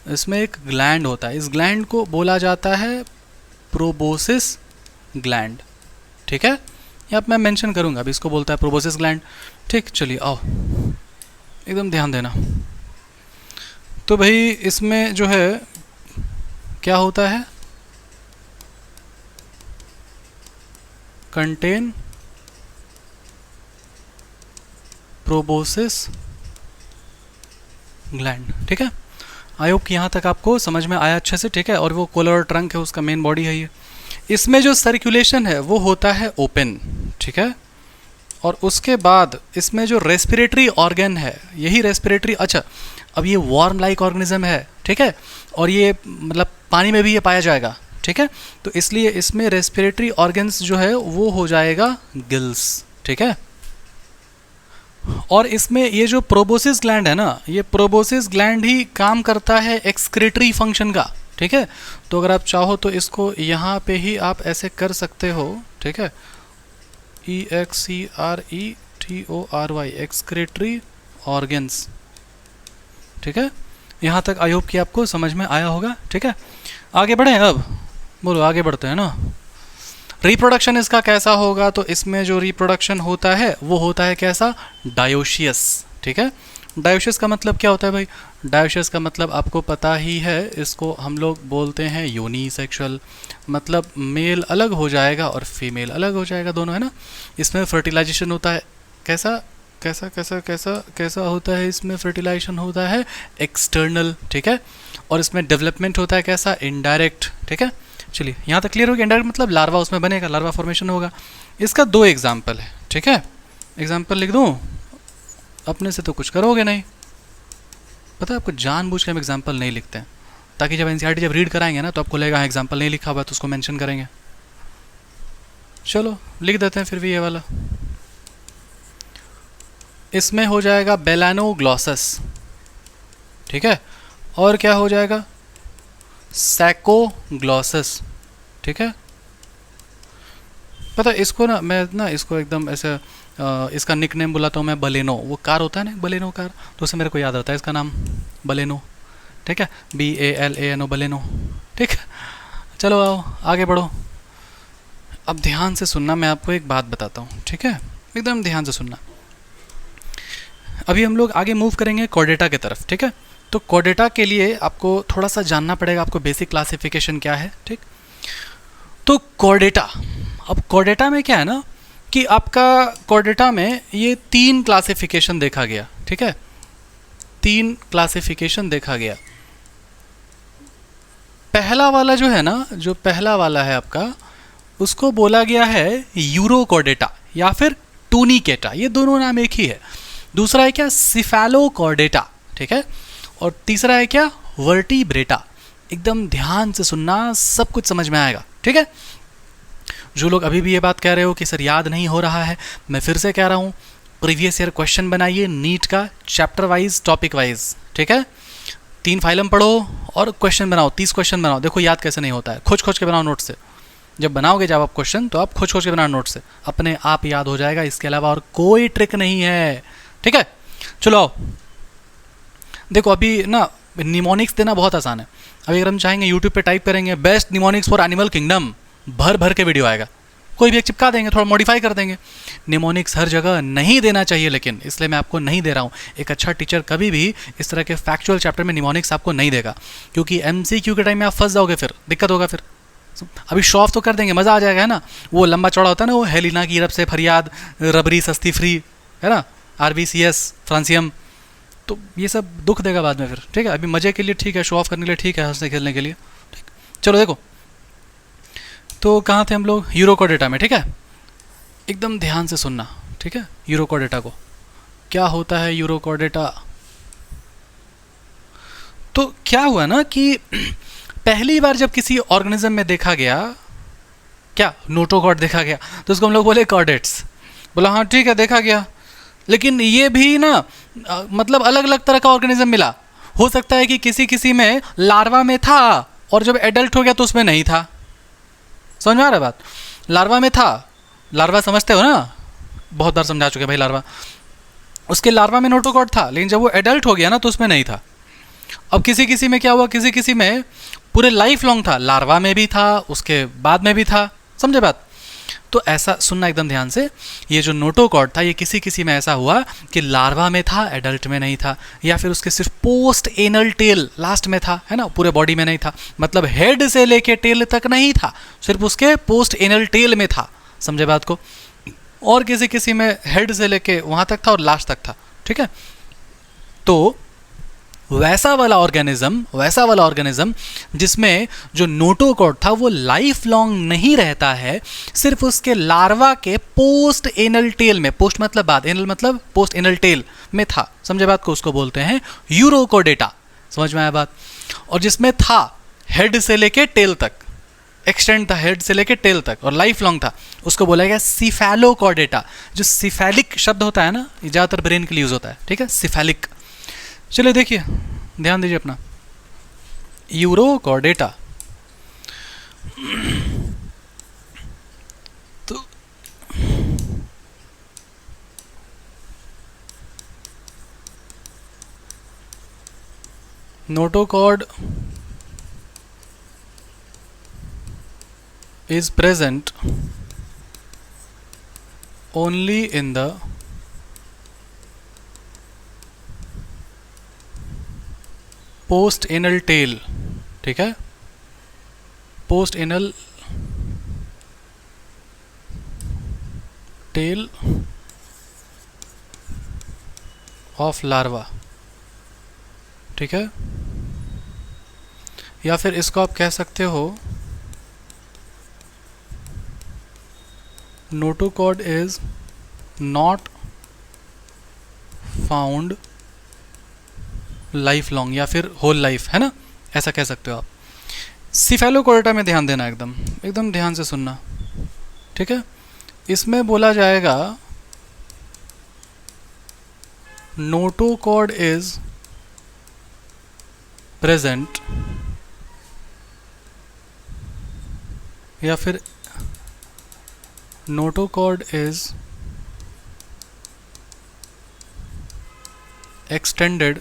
इसमें एक ग्लैंड होता है, इस ग्लैंड को बोला जाता है प्रोबोसिस ग्लैंड, ठीक है। यहाँ पर मैं मेंशन करूँगा, अभी इसको बोलता है प्रोबोसिस ग्लैंड, ठीक। चलिए आओ, एकदम ध्यान देना। तो भाई इसमें जो है क्या होता है, कंटेन प्रोबोसिस ग्लैंड, ठीक है। आई होप कि यहाँ तक आपको समझ में आया अच्छे से, ठीक है। और वो कोलर ट्रंक है, उसका मेन बॉडी है ये। इसमें जो सर्कुलेशन है वो होता है ओपन, ठीक है। और उसके बाद इसमें जो रेस्पिरेटरी ऑर्गन है, यही रेस्पिरेटरी, अच्छा अब ये वार्म लाइक ऑर्गेनिज्म है, ठीक है, और ये मतलब पानी में भी ये पाया जाएगा, ठीक है। तो इसलिए इसमें रेस्पिरेटरी ऑर्गन्स जो है वो हो जाएगा गिल्स, ठीक है। और इसमें ये जो प्रोबोसिस ग्लैंड है ना, ये प्रोबोसिस ग्लैंड ही काम करता है एक्सक्रीटरी फंक्शन का, ठीक है। तो अगर आप चाहो तो इसको यहाँ पे ही आप ऐसे कर सकते हो, ठीक है, EXCRETORY, एक्सक्रीटरी ऑर्गन्स, ठीक है। यहाँ तक आई होप कि आपको समझ में आया होगा, ठीक है। आगे बढ़ें, अब बोलो आगे बढ़ते हैं ना। रिप्रोडक्शन इसका कैसा होगा, तो इसमें जो रिप्रोडक्शन होता है वो होता है कैसा, डायोशियस, ठीक है। डायोशियस का मतलब क्या होता है भाई, डायोशियस का मतलब आपको पता ही है, इसको हम लोग बोलते हैं यूनिसेक्सुअल। मतलब मेल अलग हो जाएगा और फीमेल अलग हो जाएगा, दोनों, है ना। इसमें फर्टिलाइजेशन होता है कैसा, कैसा कैसा कैसा कैसा होता है, इसमें फर्टिलाइजेशन होता है एक्सटर्नल, ठीक है, और इसमें डेवलपमेंट होता है कैसा, इनडायरेक्ट, ठीक है। चलिए यहाँ तक क्लियर हो गया। इनडायरेक्ट मतलब लार्वा उसमें बनेगा, लार्वा फॉर्मेशन होगा। इसका 2 एग्जाम्पल है, ठीक है। एग्जाम्पल लिख दूँ, अपने से तो कुछ करोगे नहीं, पता है आपको, जानबूझ के हम एग्जाम्पल नहीं लिखते हैं ताकि जब एनसीईआरटी जब रीड कराएंगे ना तो आपको लगेगा हाँ एग्जाम्पल नहीं लिखा हुआ तो उसको मेंशन करेंगे। चलो लिख देते हैं फिर भी ये वाला। इसमें हो जाएगा बेलानोग्लॉसस, ठीक है, और क्या हो जाएगा, सैकोग्लॉसस, ठीक है। पता है इसको ना, मैं ना इसको एकदम ऐसे इसका निक नेम बुलाता हूँ मैं, बलेनो। वो कार होता है ना, बलेनो कार, तो उससे मेरे को याद आता है इसका नाम बलेनो, ठीक है, BALANO, बलेनो, ठीक है। चलो आओ आगे बढ़ो। अब ध्यान से सुनना, मैं आपको एक बात बताता हूँ, ठीक है, एकदम ध्यान से सुनना। अभी हम लोग आगे मूव करेंगे कॉर्डेटा की तरफ, ठीक है। तो कॉर्डेटा के लिए आपको थोड़ा सा जानना पड़ेगा, आपको बेसिक क्लासिफिकेशन क्या है, ठीक। तो कॉर्डेटा, अब कॉर्डेटा में क्या है ना कि आपका कॉर्डेटा में ये 3 क्लासिफिकेशन देखा गया, ठीक है, 3 क्लासिफिकेशन देखा गया। पहला वाला जो है ना, जो पहला वाला है आपका, उसको बोला गया है यूरोकॉर्डेटा या फिर टूनिकेटा, ये दोनों नाम एक ही है। दूसरा है क्या, सिफेलोकॉर्डेटा, ठीक है, और तीसरा है क्या, वर्टिब्रेटा। एकदम ध्यान से सुनना, सब कुछ समझ में आएगा, ठीक है। जो लोग अभी भी ये बात कह रहे हो कि सर याद नहीं हो रहा है, मैं फिर से कह रहा हूँ, प्रीवियस ईयर क्वेश्चन बनाइए नीट का, चैप्टर वाइज, टॉपिक वाइज, ठीक है। 3 फाइलम पढ़ो और क्वेश्चन बनाओ, 30 क्वेश्चन बनाओ। देखो याद कैसे नहीं होता है, खोज खोज के बनाओ नोट से। जब बनाओगे जब आप क्वेश्चन, तो आप खोज खोज के बनाओ नोट से, अपने आप याद हो जाएगा, इसके अलावा और कोई ट्रिक नहीं है, ठीक है। चलो आओ, देखो अभी ना निमोनिक्स देना बहुत आसान है। अभी अगर हम चाहेंगे यूट्यूब पे टाइप करेंगे best mnemonics for animal kingdom, भर भर के वीडियो आएगा, कोई भी एक चिपका देंगे, थोड़ा मॉडिफाई कर देंगे। निमोनिक्स हर जगह नहीं देना चाहिए, लेकिन इसलिए मैं आपको नहीं दे रहा हूँ। एक अच्छा टीचर कभी भी इस तरह के फैक्चुअल चैप्टर में निमोनिक्स आपको नहीं देगा, क्योंकि MCQ के टाइम में आप फंस जाओगे, फिर दिक्कत होगा। फिर अभी शो ऑफ तो कर देंगे, मज़ा आ जाएगा, है ना। वो लंबा चौड़ा होता है ना, वो हेलिना की रब से फरियाद, रबरी सस्ती फ्री, है ना, RBCS फ्रांसियम, तो ये सब दुख देगा बाद में फिर, ठीक है। अभी मज़े के लिए ठीक है, शो ऑफ करने के लिए ठीक है, हंसने खेलने के लिए, ठीक। चलो देखो, तो कहाँ थे हम लोग, यूरोकॉर्डेटा में, ठीक है। एकदम ध्यान से सुनना, ठीक है। यूरोकॉर्डेटा को क्या होता है, यूरोकॉर्डेटा, तो क्या हुआ ना कि पहली बार जब किसी ऑर्गेनिज्म में देखा गया, क्या नोटोकॉर्ड देखा गया, तो उसको हम लोग बोले कॉर्डेट्स, बोला हाँ ठीक है देखा गया। लेकिन ये भी ना मतलब अलग अलग तरह का ऑर्गेनिज्म मिला। हो सकता है कि किसी किसी में लार्वा में था और जब एडल्ट हो गया तो उसमें नहीं था। समझ में आ रहा है बात, लार्वा में था, लार्वा समझते हो ना, बहुत बार समझा चुके भाई लार्वा, उसके लार्वा में नोटोकॉर्ड था, लेकिन जब वो एडल्ट हो गया ना तो उसमें नहीं था। अब किसी किसी में क्या हुआ, किसी किसी में पूरे लाइफ लॉन्ग था, लार्वा में भी था, उसके बाद में भी था, समझे बात। तो ऐसा सुनना एकदम ध्यान से, ये जो नोटोकॉर्ड था ये किसी किसी में ऐसा हुआ कि लार्वा में था, एडल्ट में नहीं था, या फिर उसके सिर्फ पोस्ट एनल टेल लास्ट में था, है ना, पूरे बॉडी में नहीं था, मतलब हेड से लेके टेल तक नहीं था, सिर्फ उसके पोस्ट एनल टेल में था, समझे बात को। और किसी किसी में हेड से लेके वहाँ तक था और लास्ट तक था, ठीक है। तो वैसा वाला ऑर्गेनिज्म जिसमें जो नोटोकॉर्ड था वो लाइफ लॉन्ग नहीं रहता है, सिर्फ उसके लार्वा के पोस्ट एनल टेल में, पोस्ट मतलब बाद, एनल मतलब पोस्ट एनल टेल में था, समझे बात को, उसको बोलते हैं यूरोकॉर्डेटा। समझ में आया बात। और जिसमें था हेड से लेके टेल तक, एक्सटेंड था हेड से लेके टेल तक और लाइफ लॉन्ग था, उसको बोला गया सिफेलोकॉर्डेटा। जो सिफेलिक शब्द होता है ना, ये ज़्यादातर ब्रेन के लिए यूज होता है, ठीक है, सिफेलिक। चलिए देखिए, ध्यान दीजिए अपना, यूरोकॉर्डेटा, तो notochord is present only in the post anal tail, ठीक है, post anal tail of larva, ठीक है। या फिर इसको आप कह सकते हो notochord is not found life long, या फिर होल लाइफ, है ना, ऐसा कह सकते हो आप। सिफेलोकोडेटा में ध्यान देना, एकदम एकदम ध्यान से सुनना, ठीक है। इसमें बोला जाएगा नोटोकॉड इज प्रेजेंट, या फिर notochord is extended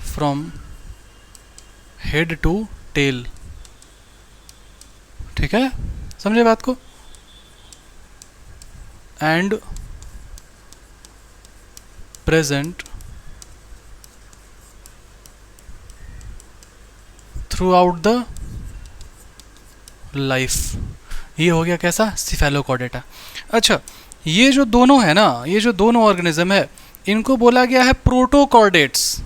from head to tail, ठीक है, समझे बात को। And present throughout the life, ये हो गया कैसा, सिफेलोकॉडेटा। अच्छा, ये जो दोनों है ना, ये जो दोनों ऑर्गेनिज्म है, इनको बोला गया है प्रोटोकॉर्डेट्स।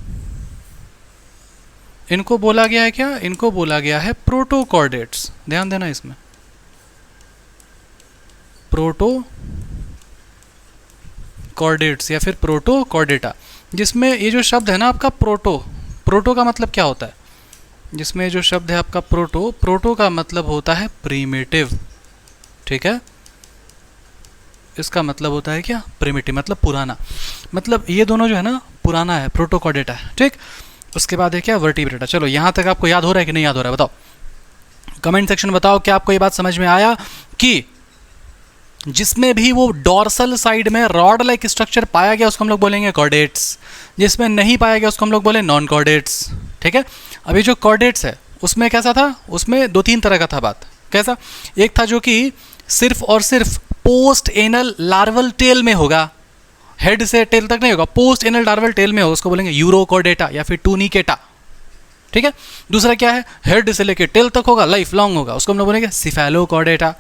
इनको बोला गया है क्या, इनको बोला गया है प्रोटोकॉर्डेट्स, ध्यान देना इसमें, प्रोटोकॉर्डेट्स या फिर प्रोटोकॉर्डेटा, जिसमें ये जो शब्द है ना आपका प्रोटो, प्रोटो का मतलब क्या होता है, जिसमें जो शब्द है आपका प्रोटो, प्रोटो का मतलब होता है प्रीमिटिव, ठीक है। इसका मतलब होता है क्या, प्रीमिटिव मतलब पुराना, मतलब ये दोनों जो है ना पुराना है, प्रोटोकॉर्डेटा है, ठीक। उसके बाद है क्या, वर्टिब्रेटा। चलो यहाँ तक आपको याद हो रहा है कि नहीं याद हो रहा है, बताओ कमेंट सेक्शन में बताओ, क्या आपको ये बात समझ में आया कि जिसमें भी वो डॉर्सल साइड में रॉड लाइक स्ट्रक्चर पाया गया उसको हम लोग बोलेंगे कॉर्डेट्स, जिसमें नहीं पाया गया उसको हम लोग बोले नॉन कॉर्डेट्स, ठीक है। अभी जो कॉर्डेट्स है उसमें कैसा था, उसमें दो तीन तरह का था बात, कैसा, एक था जो कि सिर्फ और सिर्फ पोस्ट एनल लार्वल टेल में होगा, हेड से टेल तक नहीं होगा, पोस्ट एनल लार्वल टेल में होगा, उसको बोलेंगे यूरोकॉर्डेटा या फिर टूनिकेटा, ठीक है। दूसरा क्या है, हेड से लेके टेल तक होगा, लाइफ लॉन्ग होगा, उसको हम लोग बोलेंगे सिफेलोकॉर्डेटा।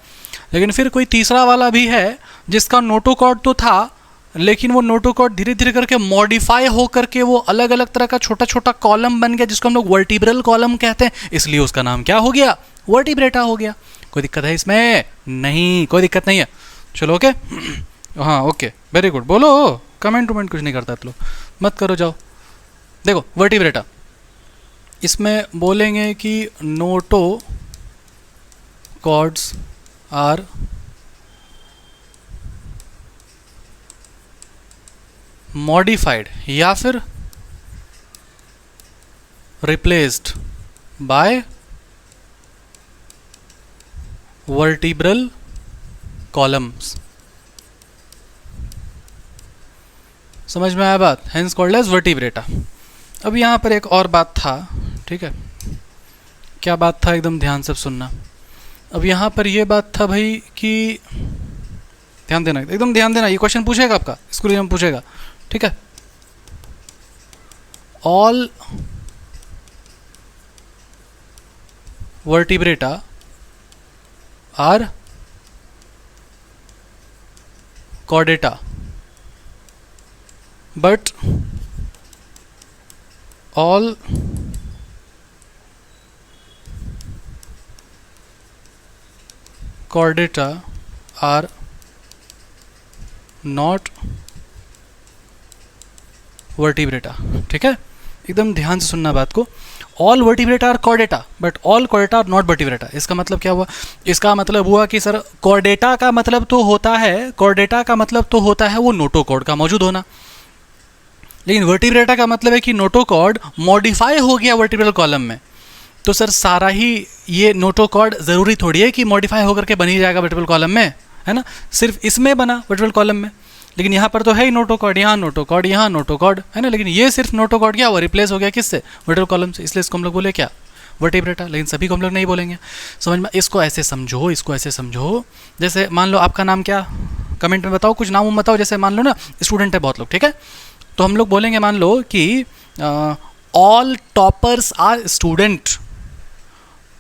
लेकिन फिर कोई तीसरा वाला भी है जिसका नोटोकॉर्ड तो था, लेकिन वो नोटोकॉर्ड धीरे धीरे करके मॉडिफाई हो करके वो अलग अलग तरह का छोटा छोटा कॉलम बन गया, जिसको हम लोग वर्टिब्रल कॉलम कहते हैं, इसलिए उसका नाम क्या हो गया, वर्टिब्रेटा हो गया। कोई दिक्कत है इसमें, नहीं कोई दिक्कत नहीं है, चलो ओके। हाँ ओके, वेरी गुड, बोलो, कमेंट वमेंट कुछ नहीं करता, चलो मत करो, जाओ। देखो वर्टिब्रेटा, इसमें बोलेंगे कि नोटोकॉर्ड्स आर मॉडिफाइड या फिर रिप्लेस्ड बाय वर्टिब्रल कॉलम्स। समझ में आया बात, हेंस कॉल्ड एज वर्टिब्रेटा। अब यहाँ पर एक और बात था, ठीक है, क्या बात था, एकदम ध्यान से सुनना। अब यहाँ पर ये बात था भाई कि ध्यान देना, एकदम ध्यान देना, ये क्वेश्चन पूछेगा आपका स्कूल में पूछेगा, ठीक है। All vertebrata are chordata but all chordata are not vertebrata, ठीक है, एकदम ध्यान से सुनना बात को। All vertebrata are chordata but all chordata are not vertebrata. इसका मतलब क्या हुआ, इसका मतलब हुआ कि सर कॉर्डेटा का मतलब तो होता है, कॉर्डेटा का मतलब तो होता है वो नोटोकॉर्ड का मौजूद होना, लेकिन वर्टिब्रेटा का मतलब है कि नोटोकॉर्ड मॉडिफाई हो गया वर्टिब्रल कॉलम में। तो सर सारा ही ये नोटोकॉर्ड ज़रूरी थोड़ी है कि मॉडिफाई होकर के बन ही जाएगा वर्टिब्रल कॉलम में, है ना, सिर्फ इसमें बना वर्टिब्रल कॉलम में, लेकिन यहाँ पर तो है ही नोटोकॉर्ड, यहाँ नोटोकॉर्ड, यहाँ नोटोकॉर्ड, है ना, लेकिन ये सिर्फ नोटोकॉर्ड क्या हुआ, रिप्लेस हो गया किससे, वर्टिब्रल कॉलम से, इसलिए इसको हम लोग बोले क्या, वर्टिब्रेटा। लेकिन सभी को हम लोग नहीं बोलेंगे, समझ में, इसको ऐसे समझो, इसको ऐसे समझो। जैसे मान लो आपका नाम क्या, कमेंट में बताओ, कुछ नाम बताओ, जैसे मान लो ना स्टूडेंट है बहुत लोग, ठीक है, तो हम लोग बोलेंगे मान लो कि all toppers are student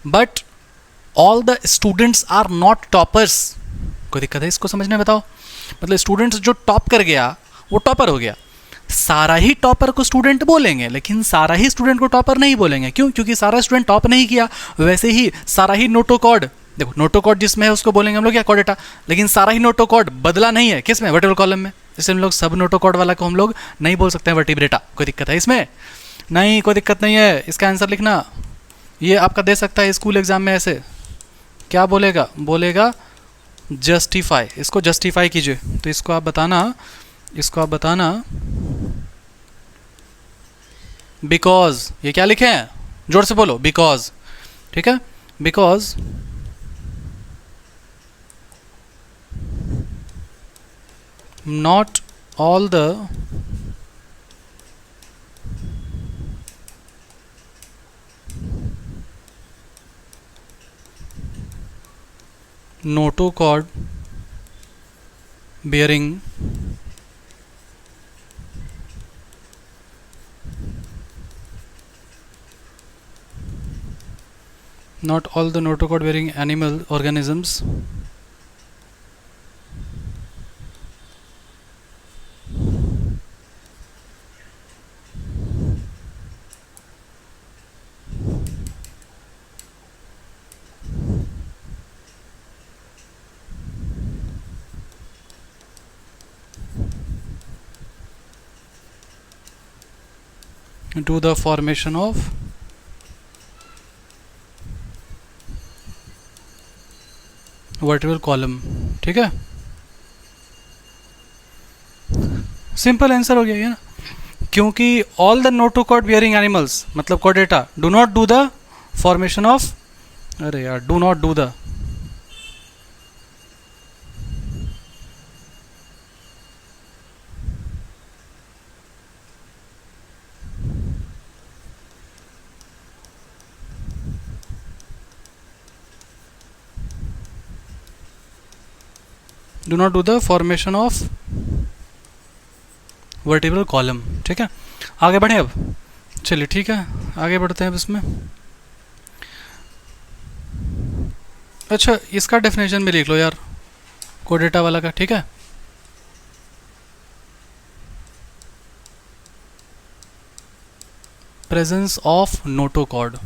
but all the students are not toppers. कोई दिक्कत है इसको समझने में, बताओ, मतलब स्टूडेंट्स जो टॉप कर गया वो टॉपर हो गया। सारा ही टॉपर को स्टूडेंट बोलेंगे, लेकिन सारा ही स्टूडेंट को टॉपर नहीं बोलेंगे। क्यों? क्योंकि सारा स्टूडेंट टॉप नहीं किया। वैसे ही सारा ही नोटोकॉर्ड, देखो नोटोकॉर्ड जिसमें है उसको बोलेंगे हम लोग क्या, कॉर्डेटा। लेकिन सारा ही नोटोकॉर्ड बदला नहीं है किसमें, वर्टिब्रल कॉलम में। जैसे हम लोग सब नोटोकॉर्ड वाला को हम लोग नहीं बोल सकते हैं वर्टिब्रेटा। कोई दिक्कत है इसमें? नहीं, कोई दिक्कत नहीं है। इसका आंसर लिखना, ये आपका दे सकता है स्कूल एग्जाम में। ऐसे क्या बोलेगा, बोलेगा जस्टिफाई। इसको जस्टिफाई कीजिए। तो इसको आप बताना बिकॉज। ये क्या लिखे हैं, जोर से बोलो, बिकॉज। ठीक है, because not all the notochord bearing animal organisms do the formation of vertebral column. ठीक है, सिंपल आंसर हो गया ये ना। क्योंकि all the notochord bearing animals मतलब chordata do not do the formation of, अरे यार, do not do the formation of vertebral column. ठीक है, आगे बढ़े अब। चलिए ठीक है, आगे बढ़ते हैं अब इसमें। अच्छा, इसका डेफिनेशन भी लिख लो यार, कोडेटा वाला का। ठीक है, प्रेजेंस ऑफ नोटोकॉर्ड।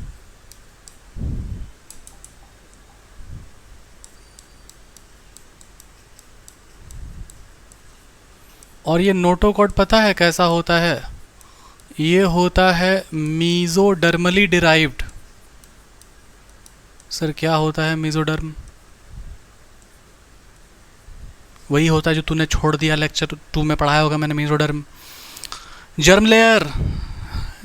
और ये नोटोकॉर्ड पता है कैसा होता है? ये होता है मीजोडर्मली डिराइव्ड। सर क्या होता है मीजोडर्म? वही होता है जो तूने छोड़ दिया, लेक्चर 2 में पढ़ाया होगा मैंने। Mesoderm germ layer.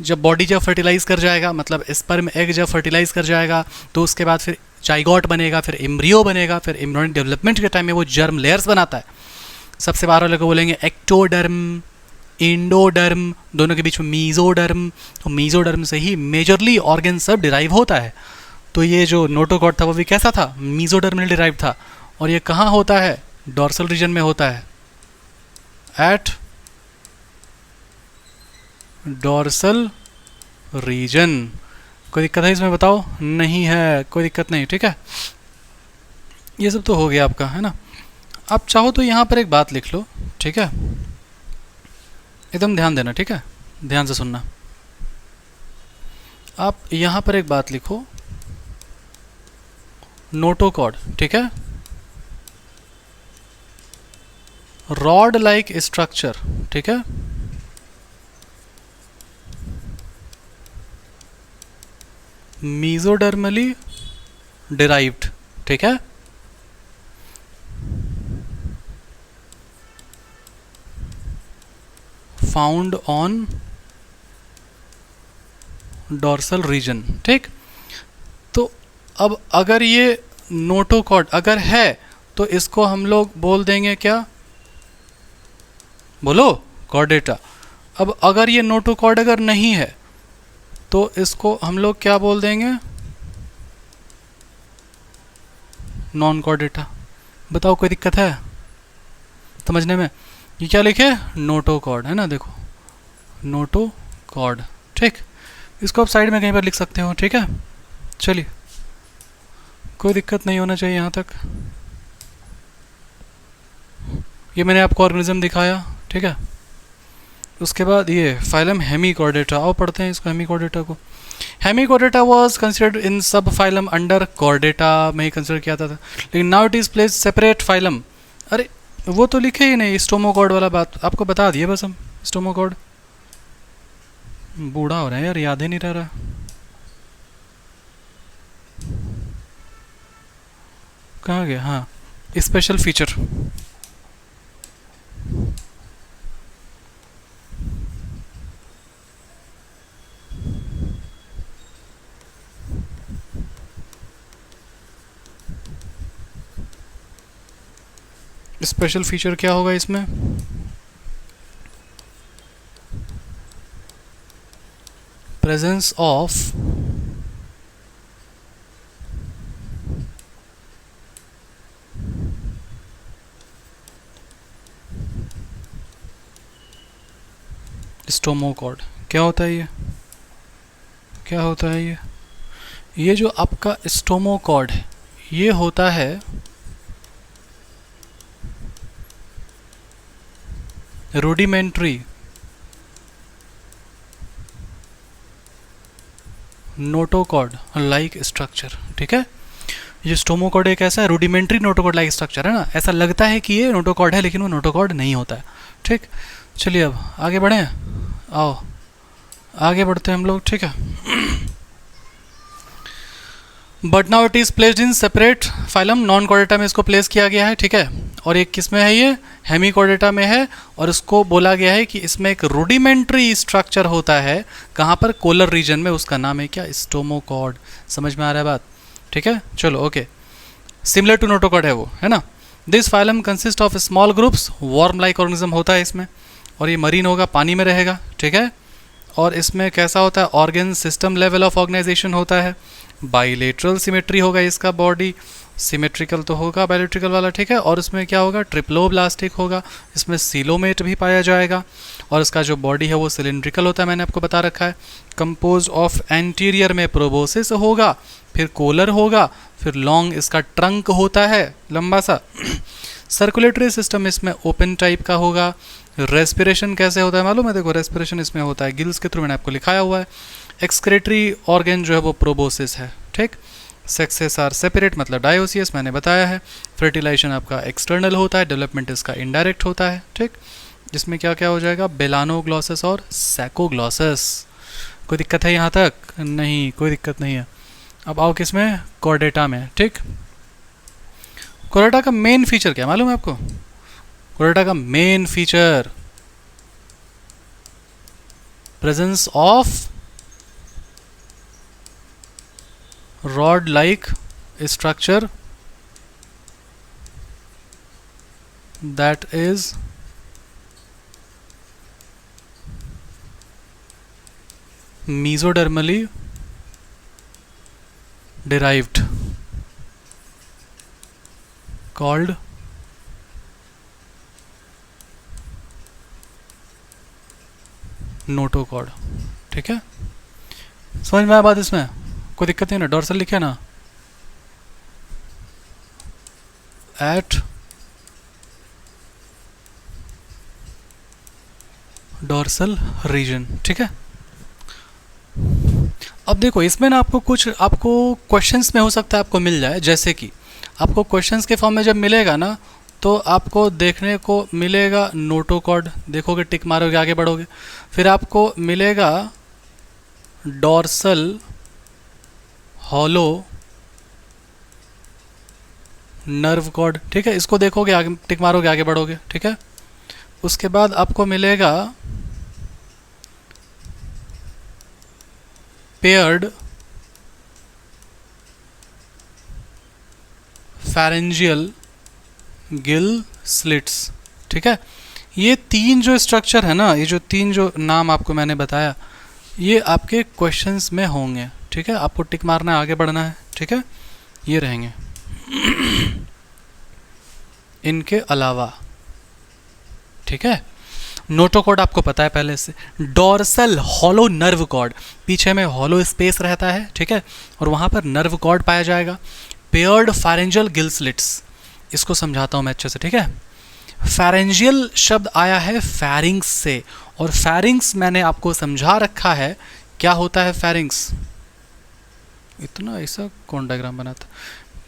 जब बॉडी जब फर्टिलाइज कर जाएगा, मतलब स्पर्म एग जब फर्टिलाइज कर जाएगा, तो उसके बाद फिर जाइगोट बनेगा, फिर एम्ब्रियो बनेगा, फिर एम्ब्रियोनिक डेवलपमेंट के टाइम में वो जर्म लेयर्स बनाता है। सबसे बाहर वाले को बोलेंगे एक्टोडर्म, इंडोडर्म, दोनों के बीच में मीजोडर्म। तो मीजोडर्म से ही मेजरली ऑर्गन सब डिराइव होता है। तो ये जो नोटोकॉर्ड था वो भी कैसा था, मीजोडर्मली डिराइव था। और ये कहाँ होता है, डॉर्सल रीजन में होता है, एट डॉर्सल रीजन। कोई दिक्कत है इसमें बताओ? नहीं है, कोई दिक्कत नहीं। ठीक है, ये सब तो हो गया आपका, है ना। आप चाहो तो यहाँ पर एक बात लिख लो। ठीक है, एकदम ध्यान देना। ठीक है, ध्यान से सुनना। आप यहाँ पर एक बात लिखो, नोटोकॉर्ड। ठीक है, रॉड लाइक स्ट्रक्चर। ठीक है, मीजोडर्मली डिराइव्ड। ठीक है, फाउंड ऑन डॉर्सल रीजन। ठीक, तो अब अगर ये नोटोकॉर्ड अगर है तो इसको हम लोग बोल देंगे क्या, बोलो, कॉर्डेटा। अब अगर ये नोटोकॉर्ड अगर नहीं है तो इसको हम लोग क्या बोल देंगे, नॉन कॉर्डेटा। बताओ कोई दिक्कत है समझने में? ये क्या लिखे, नोटोकॉर्ड, है ना। देखो नोटोकॉर्ड। ठीक, इसको आप साइड में कहीं पर लिख सकते हो। ठीक है, चलिए, कोई दिक्कत नहीं होना चाहिए यहाँ तक। ये मैंने आपको ऑर्गेनिज्म दिखाया। ठीक है, उसके बाद ये फाइलम हेमिकॉर्डेटा, आओ पढ़ते हैं इसको हेमिकॉर्डेटा को। हेमिकॉर्डेटा वाज कंसिडर्ड इन सब फाइलम अंडर कॉर्डेटा में ही कंसिडर किया था, लेकिन now it is place separate phylum. अरे वो तो लिखे ही नहीं, स्टोमोकॉर्ड वाला बात आपको बता दिए बस हम। स्टोमोकॉर्ड बूढ़ा हो रहा है यार, याद ही नहीं रह रहा। कहाँ गया? हाँ, स्पेशल फीचर। स्पेशल फीचर क्या होगा इसमें? Presence of stomochord. क्या होता है ये? क्या होता है ये जो आपका स्टोमोकॉर्ड है ये होता है रूडिमेंट्री नोटोकॉर्ड लाइक स्ट्रक्चर। ठीक है, ये स्टोमोकॉर्ड एक ऐसा रूडिमेंट्री नोटोकॉर्ड लाइक स्ट्रक्चर है ना, ऐसा लगता है कि ये नोटोकॉर्ड है लेकिन वो नोटोकॉर्ड नहीं होता है। ठीक, चलिए अब आगे बढ़ें, आओ आगे बढ़ते हैं हम लोग। ठीक है, but now it is placed in separate phylum, non Chordata में इसको प्लेस किया गया है। ठीक है, और एक किस में है? ये हेमिकॉर्डेटा में है, और इसको बोला गया है कि इसमें एक रूडिमेंट्री स्ट्रक्चर होता है। कहाँ पर? कोलर रीजन में। उसका नाम है क्या? स्टोमोकॉर्ड। समझ में आ रहा है बात? ठीक है, चलो ओके। सिमिलर टू नोटोकॉर्ड है वो, है ना। This phylum consist of small groups, warm like organism होता है इसमें, और ये मरीन होगा, पानी में रहेगा। ठीक है, और इसमें कैसा होता है? Organ system level of organisation होता है। बाइलेटरल सिमेट्री होगा इसका, बॉडी सिमेट्रिकल तो होगा बायोलेट्रिकल वाला। ठीक है, और इसमें क्या होगा? ट्रिप्लोब्लास्टिक होगा। इसमें सीलोमेट भी पाया जाएगा, और इसका जो बॉडी है वो सिलिंड्रिकल होता है, मैंने आपको बता रखा है। कंपोज ऑफ एंटीरियर में प्रोबोसिस होगा, फिर कोलर होगा, फिर लॉन्ग इसका ट्रंक होता है, लंबा सा। सर्कुलेटरी सिस्टम इसमें ओपन टाइप का होगा। रेस्पिरेशन कैसे होता है मालूम है? देखो, रेस्पिरेशन इसमें होता है गिल्स के थ्रू, मैंने आपको लिखाया हुआ है। एक्सक्रेटरी ऑर्गन जो है वो प्रोबोसिस है। ठीक, सेक्सेस आर सेपरेट मतलब डायोसियस, मैंने बताया है। फर्टिलाइजेशन आपका एक्सटर्नल होता है, डेवलपमेंट इसका इनडायरेक्ट होता है। ठीक, जिसमें क्या क्या हो जाएगा? बेलानोग्लॉसस और सैकोग्लॉसस। कोई दिक्कत है यहाँ तक? नहीं, कोई दिक्कत नहीं है। अब आओ किस में? कॉर्डेटा में। ठीक, कॉर्डेटा का मेन फीचर क्या मालूम है आपको? कॉर्डेटा का main feature presence of rod like structure that is mesodermally derived called notochord. ठीक है, समझ में आया बात? इसमें कोई दिक्कत नहीं ना? डॉर्सल लिखे ना, एट डॉर्सल रीजन। ठीक है, अब देखो इसमें ना आपको क्वेश्चंस में हो सकता है आपको मिल जाए, जैसे कि आपको क्वेश्चंस के फॉर्म में जब मिलेगा ना तो आपको देखने को मिलेगा नोटोकॉर्ड, देखोगे टिक मारोगे आगे बढ़ोगे। फिर आपको मिलेगा डॉर्सल हॉलो नर्व कॉर्ड। ठीक है, इसको देखोगे आगे टिक मारोगे आगे बढ़ोगे। ठीक है, उसके बाद आपको मिलेगा पेयर्ड फैरेंजियल गिल स्लिट्स। ठीक है, ये तीन जो स्ट्रक्चर है ना, ये जो तीन जो नाम आपको मैंने बताया, ये आपके क्वेश्चंस में होंगे। ठीक है, आपको टिक मारना है, आगे बढ़ना है। ठीक है, ये रहेंगे। इनके अलावा ठीक है, नोटोकॉर्ड आपको पता है पहले से। डॉर्सल हॉलो नर्व कॉर्ड, पीछे में हॉलो स्पेस रहता है। ठीक है, और वहाँ पर नर्व कॉर्ड पाया जाएगा। पेयर्ड फैरेंजियल गिल स्लिट्स, इसको समझाता हूँ मैं अच्छे से। ठीक है, फेरेंजियल शब्द आया है फेरिंग्स से, और फेरिंग्स मैंने आपको समझा रखा है क्या होता है फेरिंग्स। इतना ऐसा कौन डायग्राम बनाता?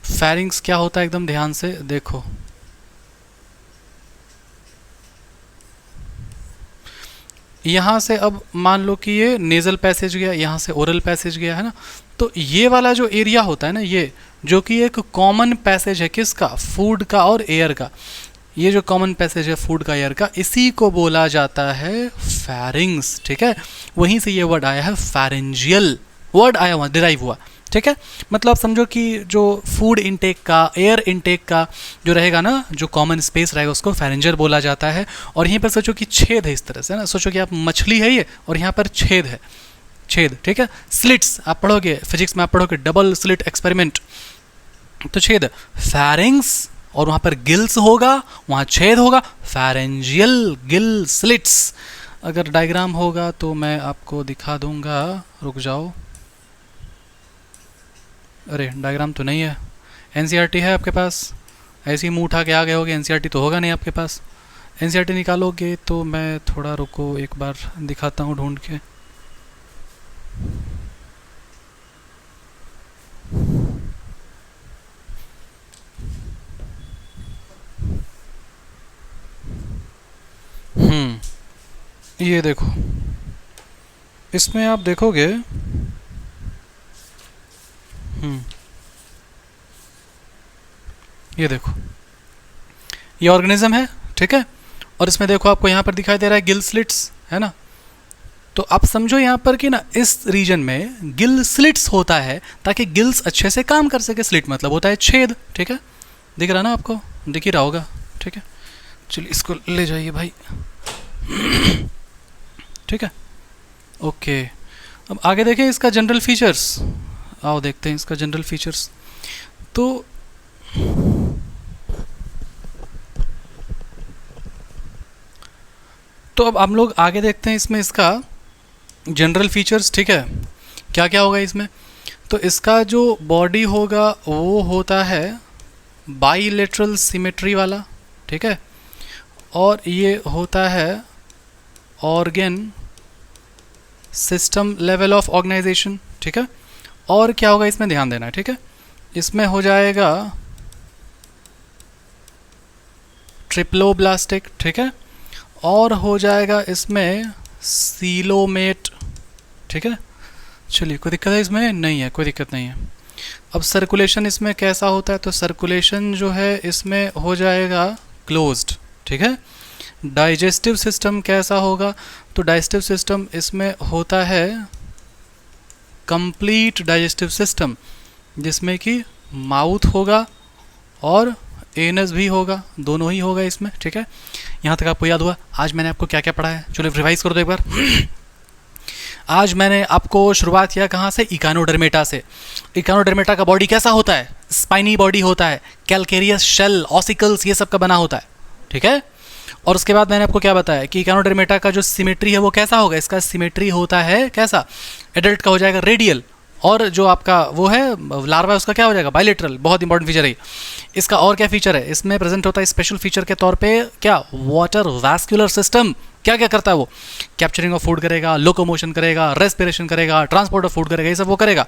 फेरिंग्स क्या होता है, एकदम ध्यान से देखो। यहाँ से अब मान लो कि ये नेजल पैसेज गया, यहाँ से ओरल पैसेज गया है ना, तो ये वाला जो एरिया होता है ना, ये जो कि एक कॉमन पैसेज है किसका, फूड का और एयर का, ये जो कॉमन पैसेज है फूड का एयर का, इसी को बोला जाता है फेरिंग्स। ठीक है, वहीं से ये वर्ड आया है फेरेंजियल, वर्ड आया हुआ, डिराइव हुआ। ठीक है, मतलब समझो कि जो फूड इनटेक का, एयर इनटेक का जो रहेगा ना, जो कॉमन स्पेस रहेगा, उसको फेरेंजियल बोला जाता है। और यहीं पर सोचो कि छेद है इस तरह से ना, सोचो कि आप मछली है ये, और यहाँ पर छेद है, छेद। ठीक है, स्लिट्स आप पढ़ोगे फिजिक्स में, आप पढ़ोगे डबल स्लिट एक्सपेरिमेंट, तो छेद फेरिंग्स, और वहाँ पर गिल्स होगा, वहाँ छेद होगा, फेरेंजियल गिल स्लिट्स। अगर डायग्राम होगा तो मैं आपको दिखा दूंगा, रुक जाओ। अरे डायग्राम तो नहीं है, एनसीईआरटी है आपके पास? ऐसे ही मुँह उठा के आ गए होगे, एनसीईआरटी तो होगा नहीं आपके पास। एनसीईआरटी निकालोगे तो मैं थोड़ा रुको, एक बार दिखाता हूँ ढूंढ के। ये देखो, इसमें आप देखोगे, ये देखो, ये ऑर्गेनिज्म है। ठीक है, और इसमें देखो आपको यहाँ पर दिखाई दे रहा है गिल स्लिट्स, है ना। तो आप समझो यहाँ पर कि ना, इस रीजन में गिल स्लिट्स होता है ताकि गिल्स अच्छे से काम कर सके। स्लिट मतलब होता है छेद। ठीक है, दिख रहा ना आपको, दिख ही रहा होगा। ठीक है, चलिए इसको ले जाइए भाई। ठीक है, ओके। अब आगे देखें इसका जनरल फीचर्स, आओ देखते हैं इसका जनरल फीचर्स। तो अब हम लोग आगे देखते हैं इसमें इसका जनरल फीचर्स। ठीक है, क्या क्या होगा इसमें? तो इसका जो बॉडी होगा वो होता है बाईलेटरल सिमेट्री वाला। ठीक है, और ये होता है organ system level of organisation. ठीक है, और क्या होगा इसमें ध्यान देना है। ठीक है, इसमें हो जाएगा ट्रिप्लोब्लास्टिक। ठीक है, और हो जाएगा इसमें सीलोमेट। ठीक है, चलिए कोई दिक्कत है इसमें? नहीं है, कोई दिक्कत नहीं है। अब सर्कुलेशन इसमें कैसा होता है? तो सर्कुलेशन जो है इसमें हो जाएगा क्लोज्ड। ठीक है, डाइजेस्टिव सिस्टम कैसा होगा? तो डाइजेस्टिव सिस्टम इसमें होता है कंप्लीट डाइजेस्टिव सिस्टम, जिसमें कि माउथ होगा और एनस भी होगा, दोनों ही होगा इसमें। ठीक है, यहाँ तक आपको याद हुआ? आज मैंने आपको क्या क्या पढ़ा है, चलो रिवाइज कर दो एक बार। आज मैंने आपको शुरुआत किया कहाँ से? इकानोडर्मेटा से। इकानोडर्मेटा का बॉडी कैसा होता है? स्पाइनी बॉडी होता है, कैलकेरियस शेल, ऑसिकल्स, ये सब का बना होता है। ठीक है, और उसके बाद मैंने आपको क्या बताया कि इकानोडर्मेटा का जो सिमेट्री है वो कैसा होगा? इसका सिमेट्री होता है कैसा? एडल्ट का हो जाएगा रेडियल, और जो आपका वो है लार्वा उसका क्या हो जाएगा? बायलेटरल। बहुत इंपॉर्टेंट फीचर है इसका। और क्या फीचर है इसमें प्रेजेंट होता है? स्पेशल फीचर के तौर पे क्या? Water vascular system. क्या क्या करता है वो? कैप्चरिंग ऑफ फूड करेगा, लोकोमोशन करेगा, रेस्पिरेशन करेगा, ट्रांसपोर्ट ऑफ फूड करेगा, ये सब वो करेगा।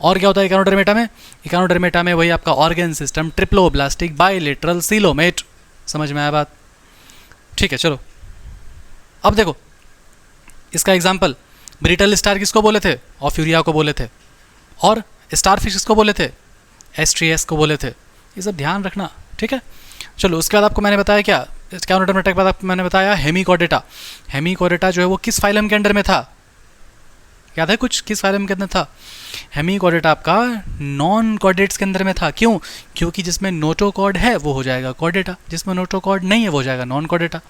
और क्या होता है इकानोडर्मेटा में? इकानोडर्मेटा में वही आपका organ system, triploblastic, bilateral, coelomate. समझ में आया बात? ठीक है, चलो अब देखो इसका एग्जाम्पल। ब्रिटल स्टार किसको बोले थे? ऑफ्यूरिया को बोले थे। और स्टारफिश किसको बोले थे? एस्ट्रियस को बोले थे। ये सब ध्यान रखना। ठीक है, चलो उसके बाद आपको मैंने बताया क्या? इकानोडर्मेटा के बाद आपको मैंने बताया हेमिकॉर्डेटा। हेमिकॉर्डेटा जो है वो किस फाइलम के अंडर में था? याद है कुछ? किस फाइलम के अंदर था? हेमिकॉर्डेटा आपका नॉन कॉर्डेट्स के अंदर में था। क्यों? क्योंकि जिसमें नोटोकॉर्ड है वो हो जाएगा कॉर्डेटा, जिसमें नोटोकॉर्ड नहीं है वो हो जाएगा नॉन कॉर्डेटा।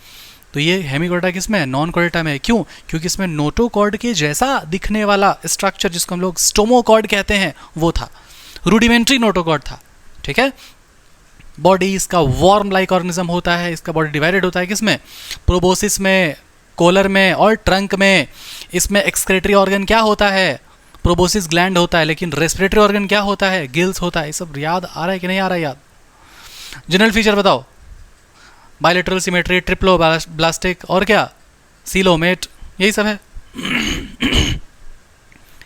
तो ये हेमिकॉर्डेटा किसमें है? नॉन कॉर्डेटा में है। क्यों? क्योंकि इसमें नोटोकॉर्ड के जैसा दिखने वाला स्ट्रक्चर, जिसको हम लोग स्टोमोकॉर्ड कहते हैं, वो था। रूडिमेंट्री नोटोकॉर्ड था। ठीक है, बॉडी इसका वॉर्म लाइक ऑर्गेनिज्म होता है। इसका बॉडी डिवाइडेड होता है किसमें? प्रोबोसिस में, कोलर में और ट्रंक में। इसमें एक्सक्रेटरी ऑर्गन क्या होता है? प्रोबोसिस ग्लैंड होता है। लेकिन रेस्पिरेटरी ऑर्गन क्या होता है? गिल्स होता है। ये सब याद आ रहा है कि नहीं आ रहा है याद? जनरल फीचर बताओ। बायलेटरल सिमेट्री, ट्रिप्लो ब्लास्टिक और क्या, सीलोमेट, यही सब है।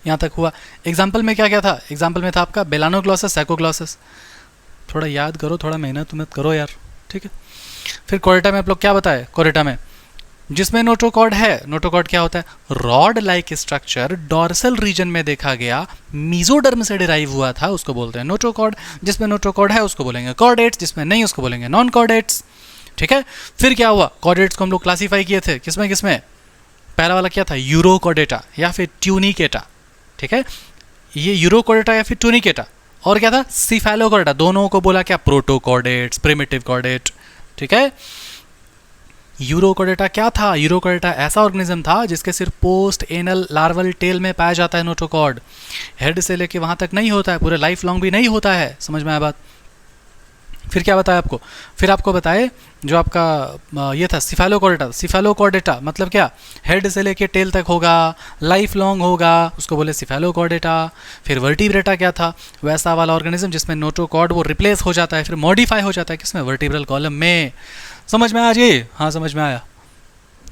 यहाँ तक हुआ। एग्जाम्पल में क्या क्या था? एग्जाम्पल में था आपका बेलानोग्लॉसस, सैकोग्लॉसस। थोड़ा याद करो, थोड़ा मेहनत मत करो यार, ठीक है। फिर कोरेटा में आप लोग क्या बताए? कोरेटा में जिसमें नोटोकॉर्ड है, नोटोकॉर्ड क्या होता है? Rod like structure dorsal region में देखा गया, मीजोडर्म से डिराइव हुआ था, उसको बोलते हैं नोटोकॉर्ड। जिसमें नोटोकॉर्ड है उसको बोलेंगे कॉर्डेट्स, जिसमें नहीं उसको बोलेंगे नॉन कॉर्डेट्स, ठीक है। फिर क्या हुआ? कॉर्डेट्स को हम लोग क्लासीफाई किए थे किसमें किसमें? पहला वाला क्या था? यूरोकॉर्डेटा या फिर ट्यूनिकेटा, ठीक है। ये यूरोकॉर्डेटा या फिर ट्यूनिकेटा। और क्या था? सिफेलोकॉर्डेटा। दोनों को बोला क्या? प्रोटोकॉर्डेट्स, प्रिमिटिव कॉर्डेट, ठीक है। यूरोकॉर्डेटा क्या था? यूरोकॉर्डेटा ऐसा ऑर्गेनिज्म था जिसके सिर्फ पोस्ट एनल लार्वल टेल में पाया जाता है नोटोकॉर्ड। हेड से लेके वहां तक नहीं होता है, पूरे लाइफ लॉन्ग भी नहीं होता है। समझ में आया बात? फिर क्या बताया आपको? फिर आपको बताए जो आपका ये था सिफेलोकॉर्डेटा। सिफेलोकॉर्डेटा मतलब क्या? हेड से लेके टेल तक होगा, लाइफ लॉन्ग होगा, उसको बोले सिफेलोकॉर्डेटा। फिर वर्टिब्रेटा क्या था? वैसा वाला ऑर्गेनिज्म जिसमें नोटोकॉर्ड वो रिप्लेस हो जाता है, फिर मॉडिफाई हो जाता है किसमें? वर्टिब्रल कॉलम में। समझ में आया जी? हाँ समझ में आया।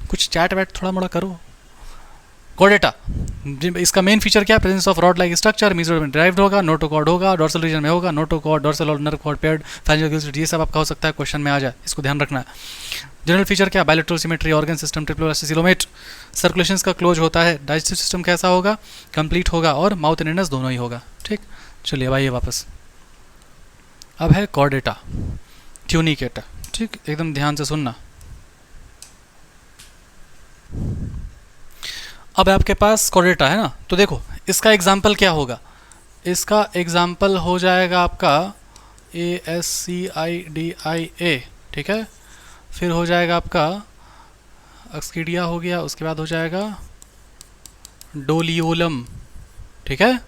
कुछ चैट वैट थोड़ा मोड़ा करो। कॉर्डेटा, इसका मेन फीचर क्या है? Presence of rod like structure, mesoderm में ड्राइव्ड होगा, नोटोकॉर्ड होगा, डॉर्सल रीजन में होगा, नोटोकॉर्ड, डॉर्सल और नर्व कॉर्ड पेयर्ड, फैरिंजियल गिल्स, ये सब आपका हो सकता है क्वेश्चन में आ जाए, इसको ध्यान रखना है। जनरल फीचर क्या? Bilateral symmetry, organ system, triplo coelomate, circulation का क्लोज होता है, डाइजेस्टिव सिस्टम कैसा होगा? कंप्लीट होगा, और माउथ एंड इनस दोनों ही होगा, ठीक। चलिए अब आइए वापस। अब है कॉर्डेटा, ट्यूनिकेटा, ठीक, एकदम ध्यान से सुनना। अब आपके पास कॉर्डेटा है ना, तो देखो इसका एग्जाम्पल क्या होगा? इसका एग्जाम्पल हो जाएगा आपका ASCIDIA, ठीक है। फिर हो जाएगा आपका एक्सकिडिया हो गया, उसके बाद हो जाएगा डोलियोलम, ठीक है।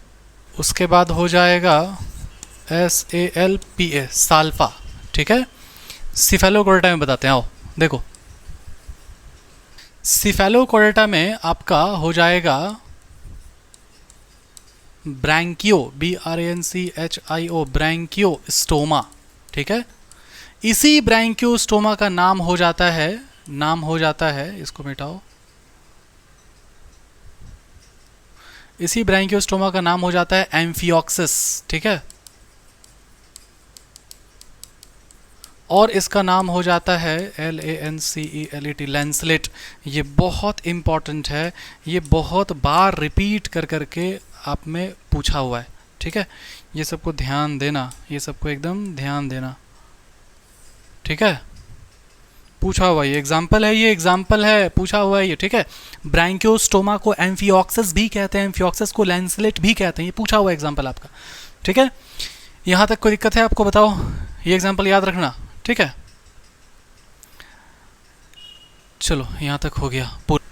उसके बाद हो जाएगा SALPA, साल्फा, ठीक है। सिफेलोकॉर्डेटा में बताते हैं, आओ देखो। सिफेलोकॉर्डेटा में आपका हो जाएगा ब्रैंकियो, BRANCHIO, ब्रैंकियोस्टोमा, ठीक है। इसी ब्रैंकियोस्टोमा का नाम हो जाता है, इसको मिटाओ, इसी ब्रैंकियोस्टोमा का नाम हो जाता है एम्फियोक्सिस, ठीक है। और इसका नाम हो जाता है LANCELET, लैंसलेट। ये बहुत इम्पॉर्टेंट है, ये बहुत बार रिपीट कर करके आप में पूछा हुआ है, ठीक है। ये सबको ध्यान देना, ये सबको एकदम ध्यान देना, ठीक है। पूछा हुआ ये एग्जाम्पल है, ये एग्जाम्पल है, पूछा हुआ है ये, ठीक है। ब्रैंकियोस्टोमा को एम्फियोक्सिस भी कहते हैं, एम्फियोक्सिस को लैंसलेट भी कहते हैं, ये पूछा हुआ एग्जाम्पल आपका, ठीक है। यहाँ तक कोई दिक्कत है आपको? बताओ, ये एग्जाम्पल याद रखना, ठीक है। चलो यहाँ तक हो गया पूरा।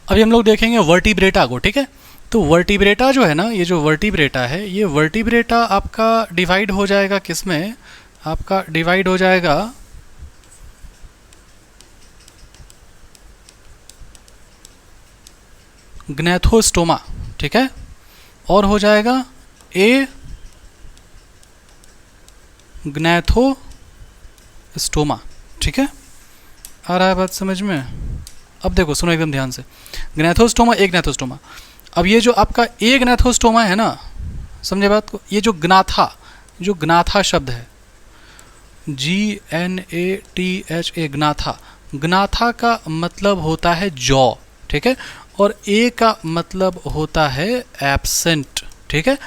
अभी हम लोग देखेंगे वर्टिब्रेटा को, ठीक है। तो वर्टिब्रेटा जो है ना, ये जो वर्टिब्रेटा है, ये वर्टिब्रेटा आपका डिवाइड हो जाएगा किसमें? आपका डिवाइड हो जाएगा ग्नैथोस्टोमा, ठीक है। और हो जाएगा ए ग्नैथोस्टोमा, ठीक है। आ रहा है बात समझ में? अब देखो सुनो एकदम ध्यान से। ग्नैथोस्टोमा, ए ग्नैथोस्टोमा। अब ये जो आपका ए ग्नैथोस्टोमा है ना, समझे बात को? ये जो ग्नाथा शब्द है, GNATHA, ग्नाथा, ग्नाथा का मतलब होता है जॉ, ठीक है। और ए का मतलब होता है एब्सेंट, ठीक है।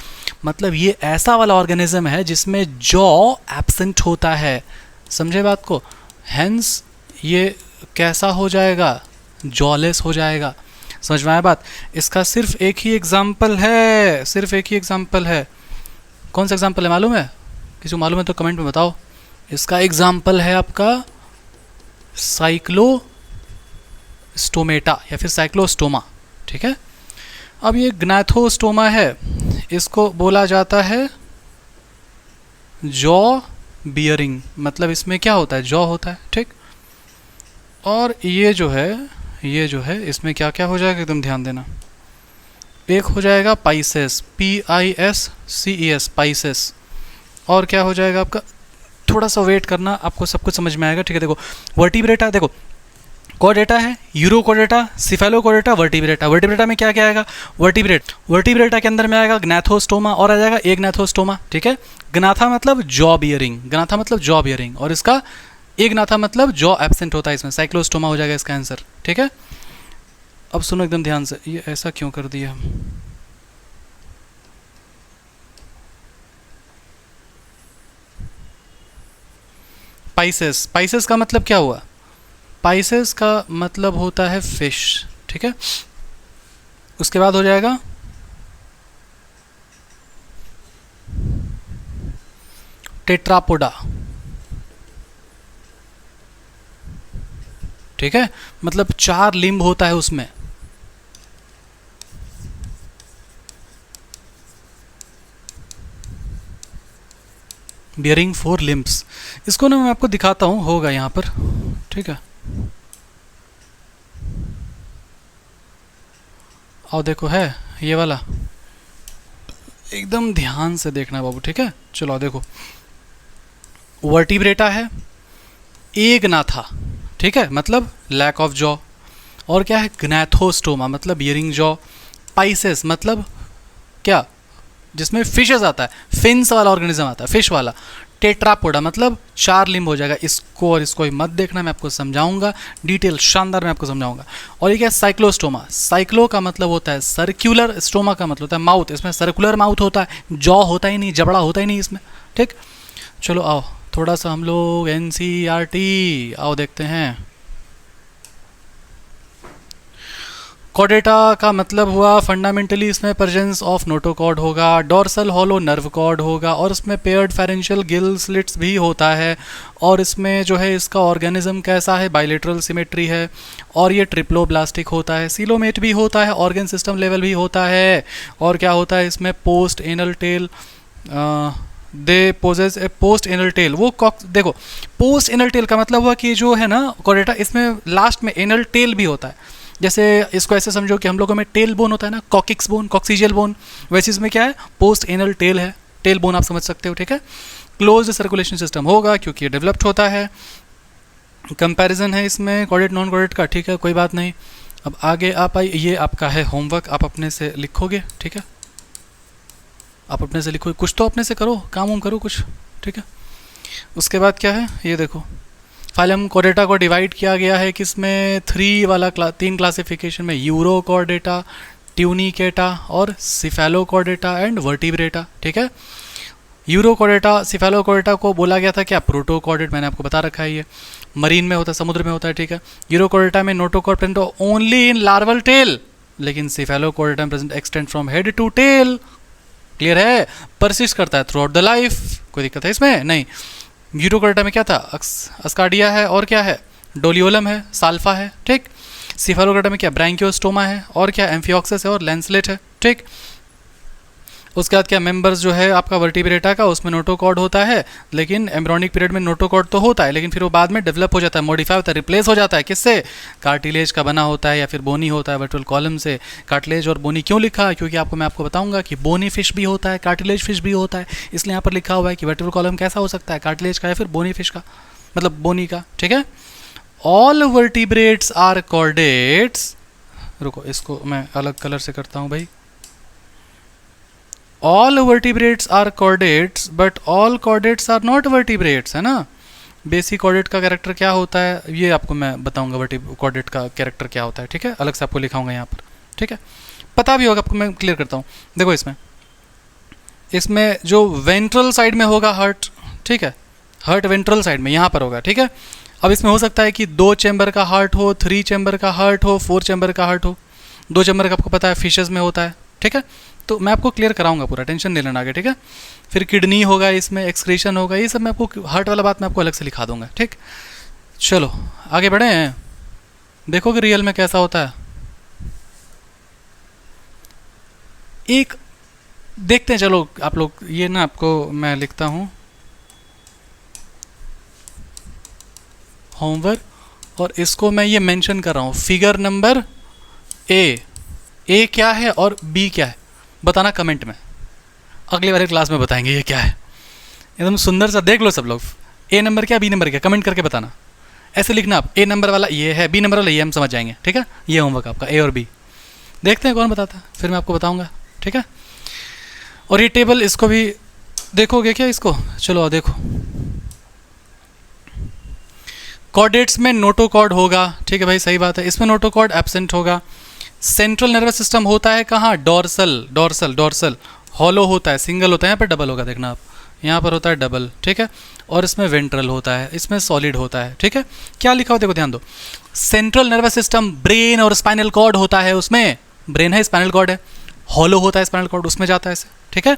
मतलब ये ऐसा वाला ऑर्गेनिज्म है जिसमें जॉ एब्सेंट होता है, समझे बात को? हेंस ये कैसा हो जाएगा? जॉलेस हो जाएगा। समझ में आया बात? इसका सिर्फ एक ही एग्जाम्पल है, सिर्फ एक ही एग्जाम्पल है। कौन सा एग्जाम्पल है मालूम है? किसी को मालूम है तो कमेंट में बताओ। इसका एग्जाम्पल है आपका साइक्लोस्टोमेटा या फिर साइक्लोस्टोमा, ठीक है। अब ये ग्नैथोस्टोमा है, इसको बोला जाता है जॉ बियरिंग, मतलब इसमें क्या होता है? जॉ होता है, ठीक। और ये जो है इसमें क्या क्या हो जाएगा एकदम ध्यान देना। एक हो जाएगा पाइसेस, PISCES, पाइसेस। और क्या हो जाएगा आपका? थोड़ा सा वेट करना, आपको सब कुछ समझ में आएगा, ठीक है। देखो वर्टिब्रेटा, देखो कॉर्डेटा है, यूरोकॉर्डेटा, सिफेलोकॉर्डेटा, वर्टिब्रेटा। वर्टिब्रेटा में क्या क्या आएगा? वर्टिब्रेटा के अंदर में आएगा ग्नैथोस्टोमा और आ जाएगा एग्नाथोस्टोमा, ठीक है। ग्नाथा मतलब जॉ बियरिंग, ग्नाथा मतलब जॉ बियरिंग, और इसका एग्नाथा मतलब जॉ एब्सेंट होता है, इसमें साइक्लोस्टोमा हो जाएगा इसका आंसर, ठीक है। अब सुनो एकदम ध्यान से, ये ऐसा क्यों कर दिया? पाइसेस, पाइसेस का मतलब क्या हुआ? पाइसेस का मतलब होता है फिश, ठीक है। उसके बाद हो जाएगा टेट्रापोडा, ठीक है, मतलब 4 लिम्ब होता है उसमें। बियरिंग 4 लिम्ब्स, इसको ना मैं आपको दिखाता हूं, होगा यहां पर, ठीक है। और देखो है ये वाला, एकदम ध्यान से देखना बाबू, ठीक है। चलो देखो, वर्टिब्रेटा है, एग्नाथा, ठीक है, मतलब लैक ऑफ जॉ, और क्या है? ग्नैथोस्टोमा मतलब बियरिंग जॉ। पाइसेस मतलब क्या? जिसमें फिशेस आता है, फिन्स वाला ऑर्गेनिज्म आता है, फिश वाला। टेट्रापोडा मतलब 4 लिम्ब हो जाएगा। इसको और इसको ही मत देखना, मैं आपको समझाऊंगा डिटेल, शानदार मैं आपको समझाऊंगा। और ये क्या है? साइक्लोस्टोमा। साइक्लो का मतलब होता है सर्कुलर, स्टोमा का मतलब होता है माउथ, इसमें सर्कुलर माउथ होता है, जॉ होता ही नहीं, जबड़ा होता ही नहीं इसमें, ठीक। चलो आओ थोड़ा सा हम लोग एनसीईआरटी आओ देखते हैं। कॉर्डेटा का मतलब हुआ फंडामेंटली इसमें प्रेजेंस ऑफ नोटोकॉर्ड होगा, डॉर्सल हॉलो नर्व कॉर्ड होगा, और इसमें पेयर्ड फेरेंशियल गिल स्लिट्स भी होता है। और इसमें जो है इसका ऑर्गेनिज्म कैसा है? बाइलेटरल सिमेट्री है, और ये ट्रिप्लोब्लास्टिक होता है, सीलोमेट भी होता है, ऑर्गन सिस्टम लेवल भी होता है। और क्या होता है इसमें? Post anal tail, they possess A post anal tail. वो देखो पोस्ट एनल टेल का मतलब हुआ कि जो है ना कॉर्डेटा, इसमें लास्ट में एनल टेल भी होता है। जैसे इसको ऐसे समझो कि हम लोगों में टेल बोन होता है ना, कॉकिक्स बोन, कॉक्सीजियल बोन, वैसे इसमें क्या है? पोस्ट एनल टेल है, टेल बोन आप समझ सकते हो, ठीक है। क्लोज्ड सर्कुलेशन सिस्टम होगा क्योंकि ये डेवलप्ड होता है। कंपैरिजन है इसमें कॉर्डेट नॉन कॉर्डेट का, ठीक है, कोई बात नहीं। अब आगे आप आइए, ये आपका है होमवर्क, आप अपने से लिखोगे, ठीक है। आप अपने से लिखोगे, कुछ तो अपने से करो, काम वाम करो कुछ, ठीक है। उसके बाद क्या है? ये देखो फाइलम कॉर्डेटा को डिवाइड किया गया है किसमें? 3 वाला 3 क्लासिफिकेशन में, यूरोकॉर्डेटा, ट्यूनिकेटा और सिफेलोकॉर्डेटा एंड वर्टिब्रेटा, ठीक है। यूरोकॉर्डेटा, सिफेलोकॉर्डेटा को बोला गया था क्या? प्रोटोकॉर्डेट, मैंने आपको बता रखा है, ये मरीन में होता है, समुद्र में होता है, ठीक है। यूरोकॉर्डेटा में notochord present only in larval tail, लेकिन cephalochordata present extend from head to tail, clear है। परसिस्ट करता है थ्रू आउट द लाइफ, कोई दिक्कत है इसमें? नहीं। यूरोकॉर्डेटा में क्या था? अस्कार्डिया है, और क्या है? डोलियोलम है, साल्फा है, ठीक। सिफेलोकॉर्डेटा में क्या? ब्रैंकियोस्टोमा है, और क्या? एम्फियोक्सिस है और लैंसलेट है, ठीक। उसके बाद क्या मेंबर्स जो है आपका वर्टिब्रेटा का, उसमें नोटोकॉर्ड होता है, लेकिन एम्ब्रियोनिक पीरियड में नोटोकॉर्ड तो होता है, लेकिन फिर वो बाद में डेवलप हो जाता है, मॉडिफाई होता है, रिप्लेस हो जाता है, किससे? कार्टिलेज का बना होता है या फिर बोनी होता है, वर्टिब्रल कॉलम से। कार्टिलेज और बोनी क्यों लिखा? क्योंकि मैं आपको बताऊंगा कि बोनी फिश भी होता है, कार्टिलेज फिश भी होता है, इसलिए यहाँ पर लिखा हुआ है कि वर्टिब्रल कॉलम कैसा हो सकता है? कार्टिलेज का या फिर बोनी फिश का, मतलब बोनी का, ठीक है। ऑल वर्टिब्रेट्स आर कॉर्डेट्स, रुको इसको मैं अलग कलर से करता हूँ भाई। All vertebrates are chordates but all chordates are not vertebrates, है ना। बेसिक कॉर्डेट का कैरेक्टर क्या होता है ये आपको मैं बताऊंगा, कॉर्डेट का कैरेक्टर क्या होता है, ठीक है, अलग से आपको लिखाऊंगा यहाँ पर, ठीक है। पता भी होगा आपको, मैं क्लियर करता हूँ। देखो इसमें जो वेंट्रल साइड में होगा हार्ट, ठीक है, हार्ट वेंट्रल साइड में यहाँ पर होगा, ठीक है। अब इसमें हो सकता है कि 2 चैम्बर का हार्ट हो, 3 चैम्बर का हार्ट हो, 4 चैम्बर का हार्ट हो। 2 चैम्बर का आपको पता है फिशेज में होता है, ठीक है। तो मैं आपको क्लियर कराऊंगा पूरा, टेंशन नहीं लेना आगे, ठीक है। फिर किडनी होगा, इसमें एक्सक्रीशन होगा, ये सब मैं आपको, हार्ट वाला बात मैं आपको अलग से लिखा दूंगा, ठीक। चलो आगे बढ़े हैं, देखो कि रियल में कैसा होता है। एक देखते हैं, चलो आप लोग ये ना, आपको मैं लिखता हूं होमवर्क, और इसको मैं ये मेंशन कर रहा हूं, फिगर नंबर ए क्या है और बी क्या है, बताना कमेंट में, अगली वाली क्लास में बताएंगे ये क्या है। एकदम सुंदर सा देख लो सब लोग, ए नंबर क्या बी नंबर क्या, कमेंट करके बताना। ऐसे लिखना आप, ए नंबर वाला ये है, बी नंबर वाला ये, हम समझ जाएंगे। ठीक है, ये होमवर्क आपका ए और बी। देखते हैं कौन बताता है, फिर मैं आपको बताऊंगा। ठीक है, और ये टेबल इसको भी देखोगे क्या इसको, चलो देखो। कॉर्डेट्स में नोटोकॉर्ड होगा, ठीक है भाई, सही बात है, इसमें नोटोकॉर्ड एब्सेंट होगा। सेंट्रल नर्वस सिस्टम होता है कहाँ, डोर्सल, डोर्सल, डोर्सल हॉलो होता है, सिंगल होता है, यहाँ पर डबल होगा, देखना आप, यहाँ पर होता है डबल। ठीक है, और इसमें वेंट्रल होता है, इसमें सॉलिड होता है। ठीक है, क्या लिखा हो देखो, ध्यान दो। सेंट्रल नर्वस सिस्टम ब्रेन और स्पाइनल कॉर्ड होता है, उसमें ब्रेन है, स्पाइनल कॉर्ड है, हॉलो होता है स्पाइनल कॉर्ड, उसमें जाता है ऐसे। ठीक है,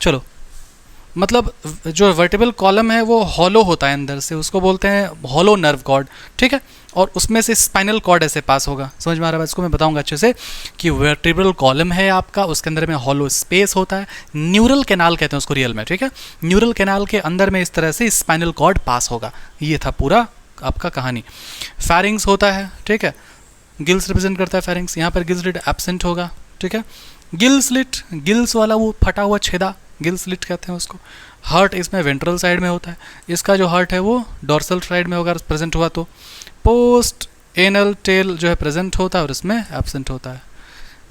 चलो, मतलब जो वर्टिबल कॉलम है वो हॉलो होता है अंदर से, उसको बोलते हैं हॉलो नर्व कॉर्ड। ठीक है, और उसमें से स्पाइनल कॉर्ड ऐसे पास होगा, समझ में आ रहा है? इसको मैं बताऊंगा अच्छे से कि वर्टिबल कॉलम है आपका, उसके अंदर में हॉलो स्पेस होता है, न्यूरल कैनाल कहते हैं उसको रियल में। ठीक है, न्यूरल कैनाल के अंदर में इस तरह से स्पाइनल कॉर्ड पास होगा। ये था पूरा आपका कहानी। फैरिंग्स होता है, ठीक है, गिल्स रिप्रेजेंट करता है फैरिंग्स, यहाँ पर गिल स्लिट एब्सेंट होगा। ठीक है, गिल स्लिट, गिल्स वाला वो फटा हुआ छेदा, गिल स्लिट कहते हैं उसको। हार्ट इसमें वेंट्रल साइड में होता है, इसका जो हार्ट है वो डोर्सल साइड में होगा प्रेजेंट हुआ तो। पोस्ट एनल टेल जो है प्रेजेंट होता है और इसमें एब्सेंट होता है।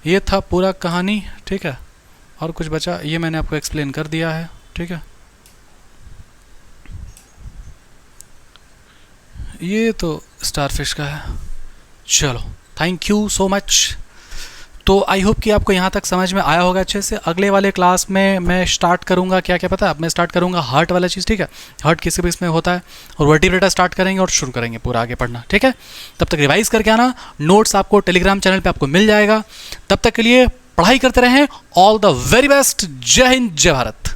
ये था पूरा कहानी। ठीक है, और कुछ बचा ये मैंने आपको एक्सप्लेन कर दिया है। ठीक है, ये तो स्टारफिश का है। चलो, थैंक यू सो मच। तो आई होप कि आपको यहाँ तक समझ में आया होगा अच्छे से। अगले वाले क्लास में मैं स्टार्ट करूँगा क्या क्या पता है, मैं स्टार्ट करूँगा हार्ट वाला चीज़। ठीक है, हार्ट किसी भी इसमें होता है, और वर्टिब्रेटा स्टार्ट करेंगे और शुरू करेंगे पूरा आगे पढ़ना। ठीक है, तब तक रिवाइज करके आना, नोट्स आपको टेलीग्राम चैनल पे आपको मिल जाएगा। तब तक के लिए पढ़ाई करते रहें। All the very best. जय हिंद, जय भारत।